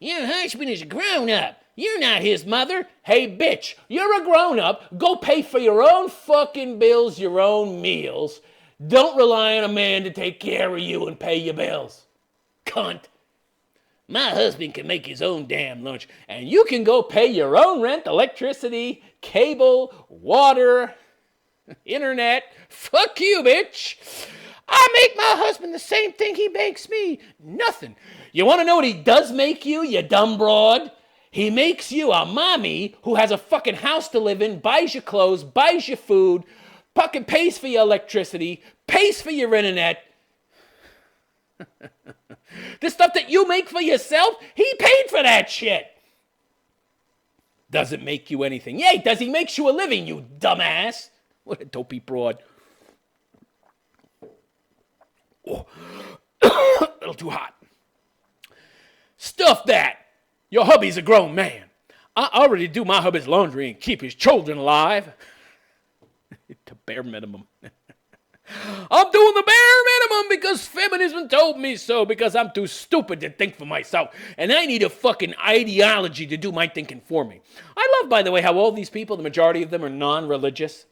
Your husband is a grown-up. You're not his mother. Hey, bitch, you're a grown-up. Go pay for your own fucking bills, your own meals. Don't rely on a man to take care of you and pay your bills. Cunt. My husband can make his own damn lunch, and you can go pay your own rent, electricity, cable, water, internet. Fuck you, bitch. I make my husband the same thing he makes me. Nothing. You want to know what he does make you, you dumb broad? He makes you a mommy who has a fucking house to live in, buys you clothes, buys you food, fucking pays for your electricity, pays for your internet. The stuff that you make for yourself, he paid for that shit. Doesn't make you anything. Yay, does he make you a living, you dumbass? What a dopey broad. Oh. A little too hot. Stuff that. Your hubby's a grown man. I already do my hubby's laundry and keep his children alive. The bare minimum. I'm doing the bare minimum because feminism told me so, because I'm too stupid to think for myself, and I need a fucking ideology to do my thinking for me. I love, by the way, how all these people, the majority of them, are non-religious,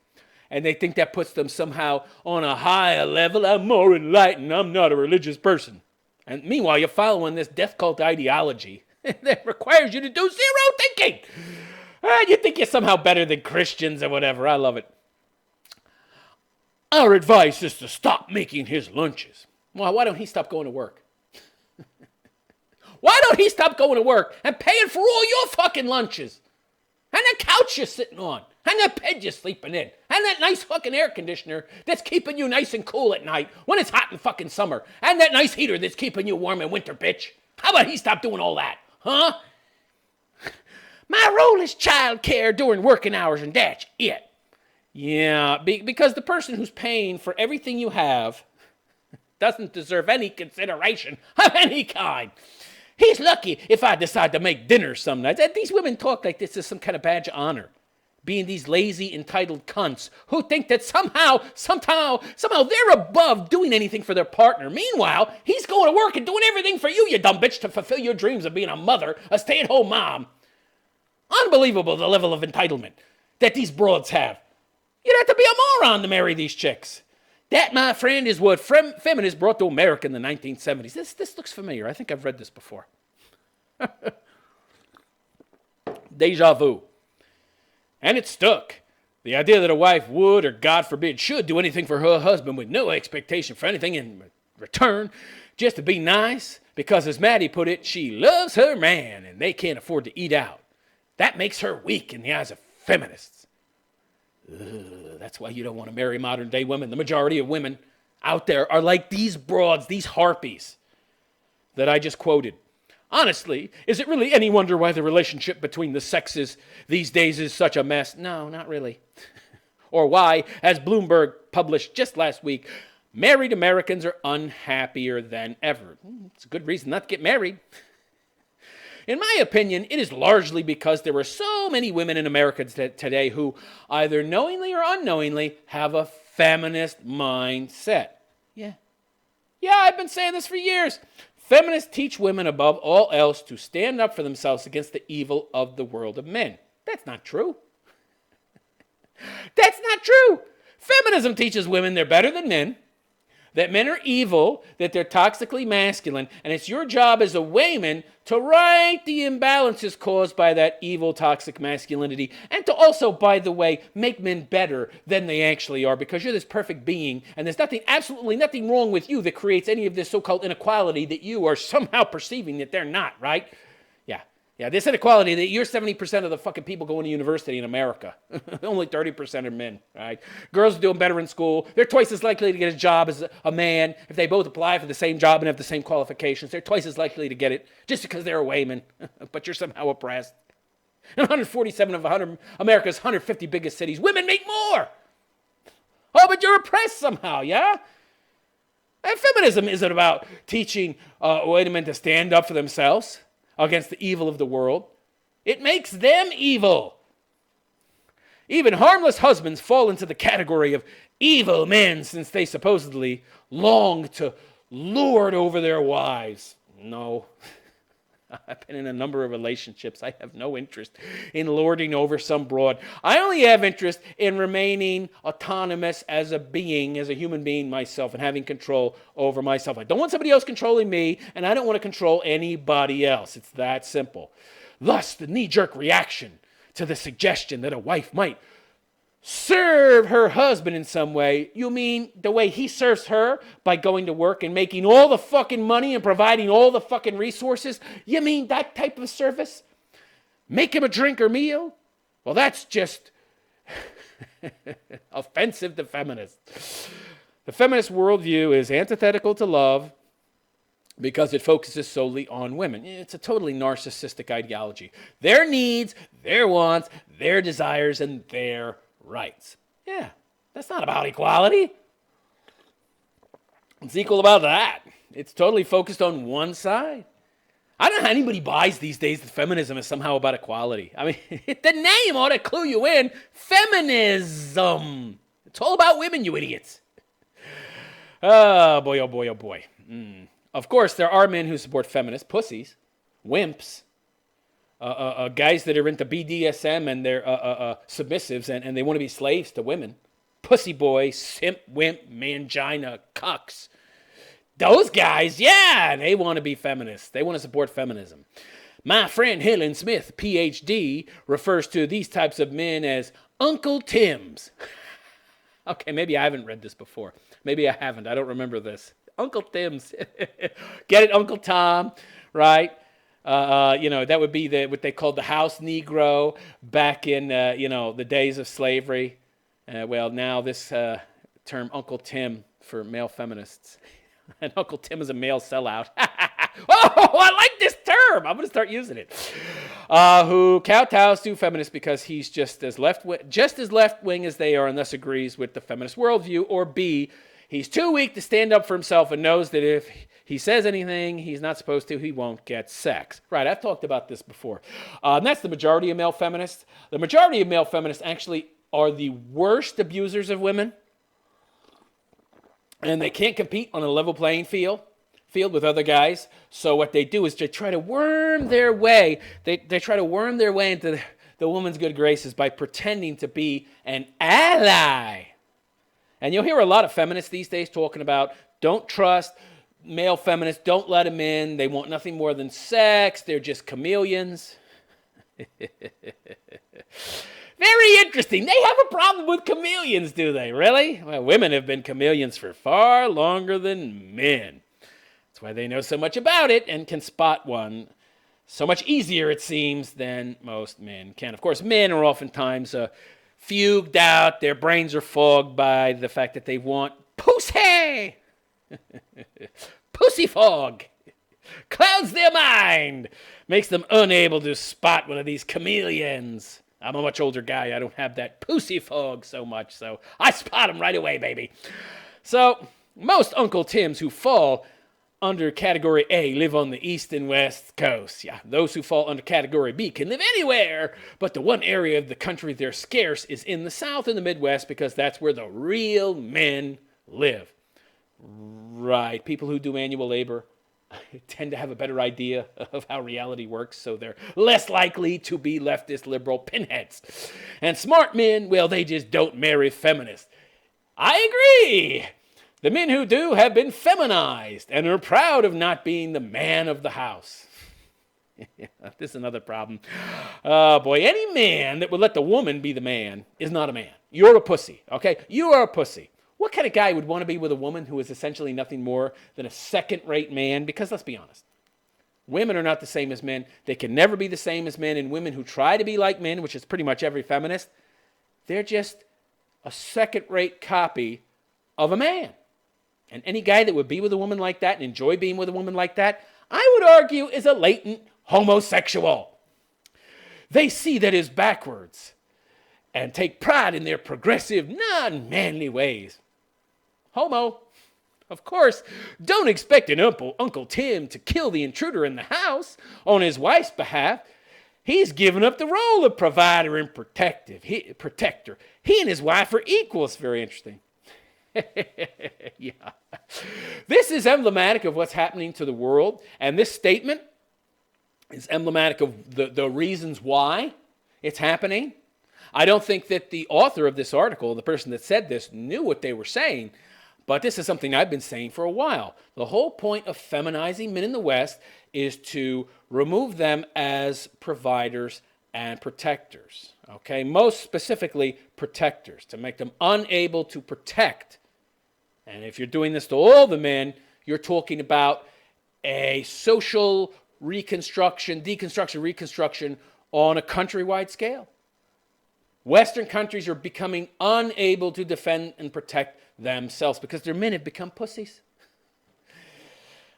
and they think that puts them somehow on a higher level. I'm more enlightened. I'm not a religious person. And meanwhile, you're following this death cult ideology that requires you to do zero thinking. You think you're somehow better than Christians or whatever. I love it. Our advice is to stop making his lunches. Well, why don't he stop going to work? Why don't he stop going to work and paying for all your fucking lunches? And the couch you're sitting on. And the bed you're sleeping in. And that nice fucking air conditioner that's keeping you nice and cool at night when it's hot in fucking summer. And that nice heater that's keeping you warm in winter, bitch. How about he stop doing all that? Huh? My role is child care during working hours, and that's it. Yeah, because the person who's paying for everything you have doesn't deserve any consideration of any kind. He's lucky if I decide to make dinner some nights. These women talk like this is some kind of badge of honor. Being these lazy, entitled cunts who think that somehow they're above doing anything for their partner. Meanwhile, he's going to work and doing everything for you, you dumb bitch, to fulfill your dreams of being a mother, a stay-at-home mom. Unbelievable, the level of entitlement that these broads have. You'd have to be a moron to marry these chicks. That, my friend, is what feminists brought to America in the 1970s. This looks familiar. I think I've read this before. Deja vu. And it stuck. The idea that a wife would, or God forbid, should do anything for her husband with no expectation for anything in return, just to be nice, because as Maddie put it, she loves her man and they can't afford to eat out. That makes her weak in the eyes of feminists. That's why you don't want to marry modern day women. The majority of women out there are like these broads, these harpies that I just quoted. Honestly, is it really any wonder why the relationship between the sexes these days is such a mess? No, not really. Or why, as Bloomberg published just last week, Married Americans are unhappier than ever. It's a good reason not to get married. In my opinion, it is largely because there are so many women in America today who, either knowingly or unknowingly, have a feminist mindset. Yeah, I've been saying this for years. Feminists teach women above all else to stand up for themselves against the evil of the world of men. That's not true. That's not true. Feminism teaches women they're better than men, that men are evil, that they're toxically masculine, and it's your job as a woman to right the imbalances caused by that evil, toxic masculinity, and to also, by the way, make men better than they actually are, because you're this perfect being, and there's absolutely nothing wrong with you that creates any of this so-called inequality that you are somehow perceiving that they're not, right? Yeah, this inequality that you're 70% of the fucking people going to university in America. Only 30% are men, right? Girls are doing better in school. They're twice as likely to get a job as a man. If they both apply for the same job and have the same qualifications, they're twice as likely to get it just because they're a woman. But you're somehow oppressed. In 147 of America's 150 biggest cities, women make more. Oh, but you're oppressed somehow, yeah? And feminism isn't about teaching women to stand up for themselves against the evil of the world. It makes them evil. Even harmless husbands fall into the category of evil men since they supposedly long to lord over their wives. No. I've been in a number of relationships. I have no interest in lording over some broad. I only have interest in remaining autonomous as a being, as a human being myself, and having control over myself. I don't want somebody else controlling me, and I don't want to control anybody else. It's that simple. Thus, the knee-jerk reaction to the suggestion that a wife might serve her husband in some way. You mean the way he serves her by going to work and making all the fucking money and providing all the fucking resources? You mean that type of service? Make him a drink or meal? Well, that's just offensive to feminists. The feminist worldview is antithetical to love because it focuses solely on women. It's a totally narcissistic ideology. Their needs, their wants, their desires, and their rights. Yeah, that's not about equality. It's equal about that. It's totally focused on one side. I don't know how anybody buys these days that feminism is somehow about equality. I mean, the name ought to clue you in. Feminism. It's all about women, you idiots. Oh, boy, oh, boy, oh, boy. Of course, there are men who support feminists, pussies, wimps, guys that are into BDSM and they're submissives and they want to be slaves to women. Pussy boy, simp, wimp, mangina, cucks. Those guys, yeah, they want to be feminists. They want to support feminism. My friend Helen Smith, PhD, refers to these types of men as Uncle Tims. Okay, maybe I haven't read this before. Maybe I haven't. I don't remember this. Uncle Tims. Get it, Uncle Tom, right? That would be what they called the house Negro back in, the days of slavery. Now this term Uncle Tim for male feminists. And Uncle Tim is a male sellout. Oh, I like this term. I'm going to start using it. Who kowtows to feminists because he's just as left-wing as they are and thus agrees with the feminist worldview. Or B, he's too weak to stand up for himself and knows that if he says anything he's not supposed to, he won't get sex. Right, I've talked about this before. And that's the majority of male feminists. The majority of male feminists actually are the worst abusers of women. And they can't compete on a level playing field with other guys. So what they do is they try to worm their way. They try to worm their way into the woman's good graces by pretending to be an ally. And you'll hear a lot of feminists these days talking about don't trust male feminists, don't let them in. They want nothing more than sex. They're just chameleons. Very interesting. They have a problem with chameleons, do they? Really? Well, women have been chameleons for far longer than men. That's why they know so much about it and can spot one so much easier, it seems, than most men can. Of course, men are oftentimes fugued out. Their brains are fogged by the fact that they want pussy. Pussy fog. Clouds their mind. Makes them unable to spot one of these chameleons. I'm a much older guy. I don't have that pussy fog so much, so I spot them right away, baby. So Most Uncle Tims who fall under Category A live on the East and West Coast. Yeah, those who fall under Category B can live anywhere, but the one area of the country they're scarce is in the South and the Midwest because that's where the real men live. Right, people who do manual labor tend to have a better idea of how reality works, so they're less likely to be leftist liberal pinheads. And smart men, well, they just don't marry feminists. I agree. The men who do have been feminized and are proud of not being the man of the house. This is another problem. Oh boy, any man that would let the woman be the man is not a man. You're a pussy, okay? You are a pussy. What kind of guy would want to be with a woman who is essentially nothing more than a second-rate man? Because let's be honest, women are not the same as men. They can never be the same as men. And women who try to be like men, which is pretty much every feminist, they're just a second-rate copy of a man. And any guy that would be with a woman like that and enjoy being with a woman like that, I would argue is a latent homosexual. They see that as backwards and take pride in their progressive, non-manly ways. Homo. Of course, don't expect an Uncle Tim to kill the intruder in the house on his wife's behalf. He's given up the role of provider and protector. He and his wife are equals. Very interesting. Yeah. This is emblematic of what's happening to the world, and this statement is emblematic of the reasons why it's happening. I don't think that the author of this article, the person that said this, knew what they were saying, but this is something I've been saying for a while. The whole point of feminizing men in the West is to remove them as providers and protectors, okay? Most specifically, protectors, to make them unable to protect. And if you're doing this to all the men, you're talking about a social reconstruction on a countrywide scale. Western countries are becoming unable to defend and protect themselves because their men have become pussies.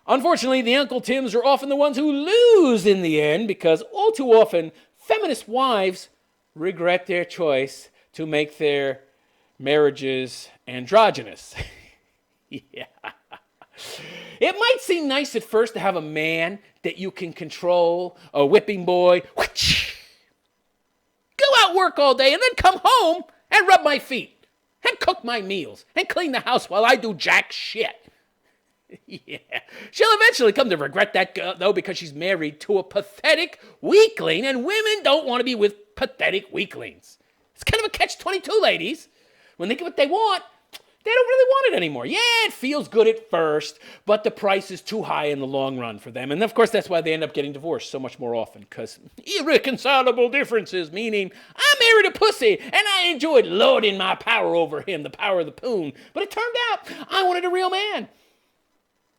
Unfortunately, the Uncle Tims are often the ones who lose in the end because all too often, feminist wives regret their choice to make their marriages androgynous. Yeah. It might seem nice at first to have a man that you can control, a whipping boy. Go out, work all day, and then come home and rub my feet, and cook my meals, and clean the house while I do jack shit. Yeah. She'll eventually come to regret that, though, because she's married to a pathetic weakling, and women don't want to be with pathetic weaklings. It's kind of a catch-22, ladies. When they get what they want, they don't really want it anymore. Yeah, it feels good at first, but the price is too high in the long run for them. And of course, that's why they end up getting divorced so much more often, because irreconcilable differences, meaning I married a pussy and I enjoyed lording my power over him, the power of the poon. But it turned out I wanted a real man.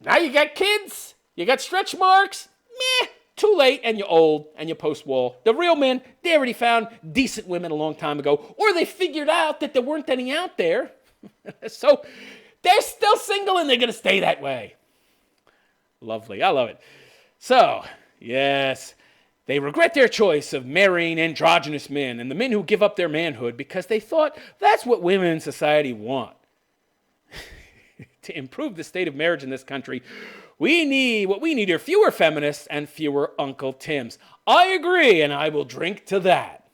Now you got kids, you got stretch marks, too late, and you're old, and you're post-war. The real men, they already found decent women a long time ago, or they figured out that there weren't any out there. So they're still single and they're going to stay that way. Lovely. I love it. So, yes, they regret their choice of marrying androgynous men and the men who give up their manhood because they thought that's what women in society want. To improve the state of marriage in this country, what we need are fewer feminists and fewer Uncle Tims. I agree, and I will drink to that.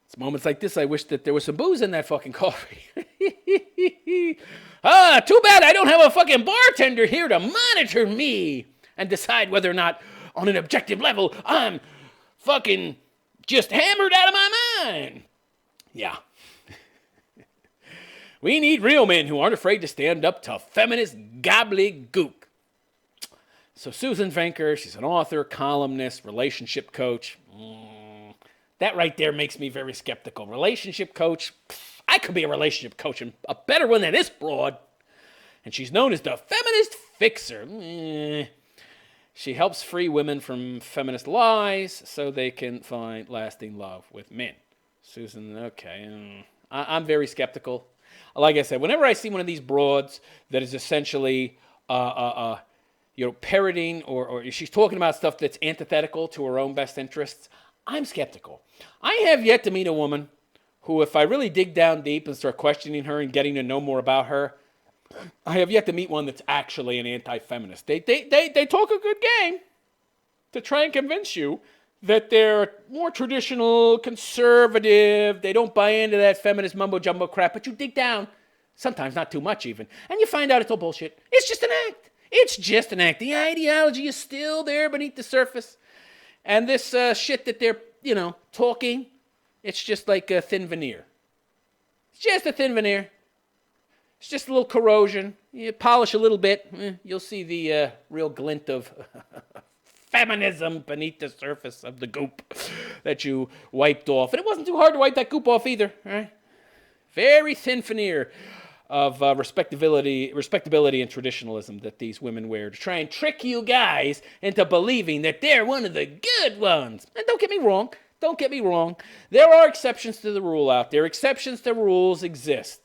It's moments like this I wish that there was some booze in that fucking coffee. Too bad I don't have a fucking bartender here to monitor me and decide whether or not, on an objective level, I'm fucking just hammered out of my mind. Yeah. We need real men who aren't afraid to stand up to feminist gobbledygook. So Susan Venker, she's an author, columnist, relationship coach. That right there makes me very skeptical. Relationship coach, I could be a relationship coach, and a better one than this broad. And she's known as the feminist fixer. She helps free women from feminist lies so they can find lasting love with men. Susan, okay. I'm very skeptical. Like I said, whenever I see one of these broads that is essentially, parroting or she's talking about stuff that's antithetical to her own best interests, I'm skeptical. I have yet to meet a woman who, if I really dig down deep and start questioning her and getting to know more about her, I have yet to meet one that's actually an anti-feminist. They talk a good game to try and convince you that they're more traditional, conservative, they don't buy into that feminist mumbo-jumbo crap, but you dig down, sometimes not too much even, and you find out it's all bullshit. It's just an act. It's just an act. The ideology is still there beneath the surface. And this shit that they're, talking, it's just like a thin veneer. It's just a thin veneer. It's just a little corrosion. You polish a little bit, you'll see the real glint of feminism beneath the surface of the goop that you wiped off. And it wasn't too hard to wipe that goop off either, right? Very thin veneer of respectability and traditionalism that these women wear to try and trick you guys into believing that they're one of the good ones. And don't get me wrong. There are exceptions to the rule out there. Exceptions to rules exist.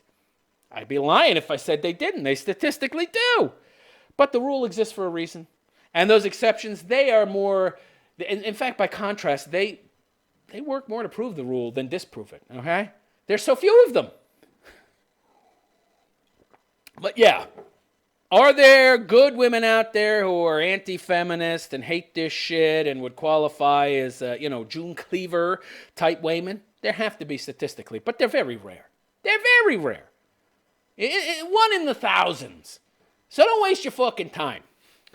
I'd be lying if I said they didn't. They statistically do. But the rule exists for a reason. And those exceptions, they are more, in fact, by contrast, they work more to prove the rule than disprove it, okay? There's so few of them. But yeah, are there good women out there who are anti-feminist and hate this shit and would qualify as, June Cleaver type women? There have to be statistically, but they're very rare. They're very rare. One in the thousands. So don't waste your fucking time.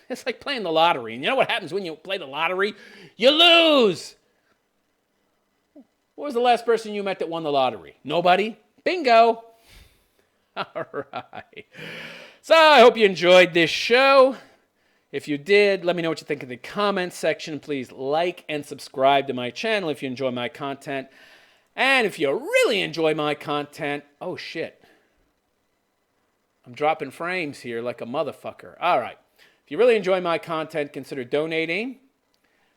It's like playing the lottery. And you know what happens when you play the lottery? You lose. What was the last person you met that won the lottery? Nobody? Bingo. All right. So I hope you enjoyed this show. If you did, let me know what you think in the comments section. Please like and subscribe to my channel if you enjoy my content. And if you really enjoy my content, oh shit. I'm dropping frames here like a motherfucker. All right. If you really enjoy my content, consider donating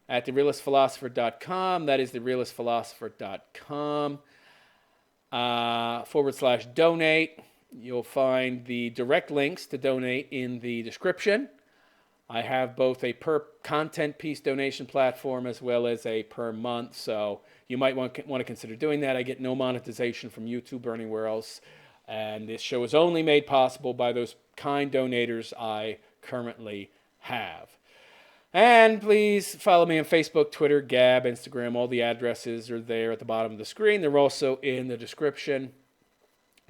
at therealistphilosopher.com. That is therealistphilosopher.com /donate. You'll find the direct links to donate in the description. I have both a per content piece donation platform as well as a per month, so you might want to consider doing that. I get no monetization from YouTube or anywhere else, and this show is only made possible by those kind donators I currently have. And please follow me on Facebook, Twitter, Gab, Instagram. All the addresses are there at the bottom of the screen. They're also in the description.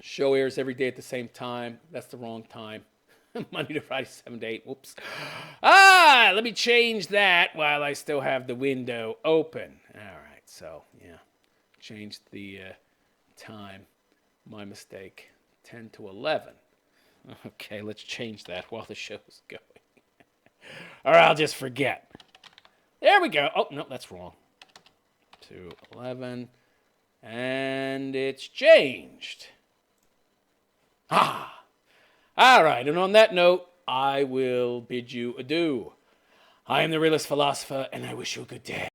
Show airs every day at the same time. That's the wrong time. Monday to Friday, 7 to 8. Whoops. Let me change that while I still have the window open. All right, so, yeah. Changed the time. My mistake. 10 to 11. Okay, let's change that while the show's going. Or I'll just forget. There we go. Oh, no, that's wrong. To 11. And it's changed. All right, and on that note, I will bid you adieu. I am the Realist Philosopher, and I wish you a good day.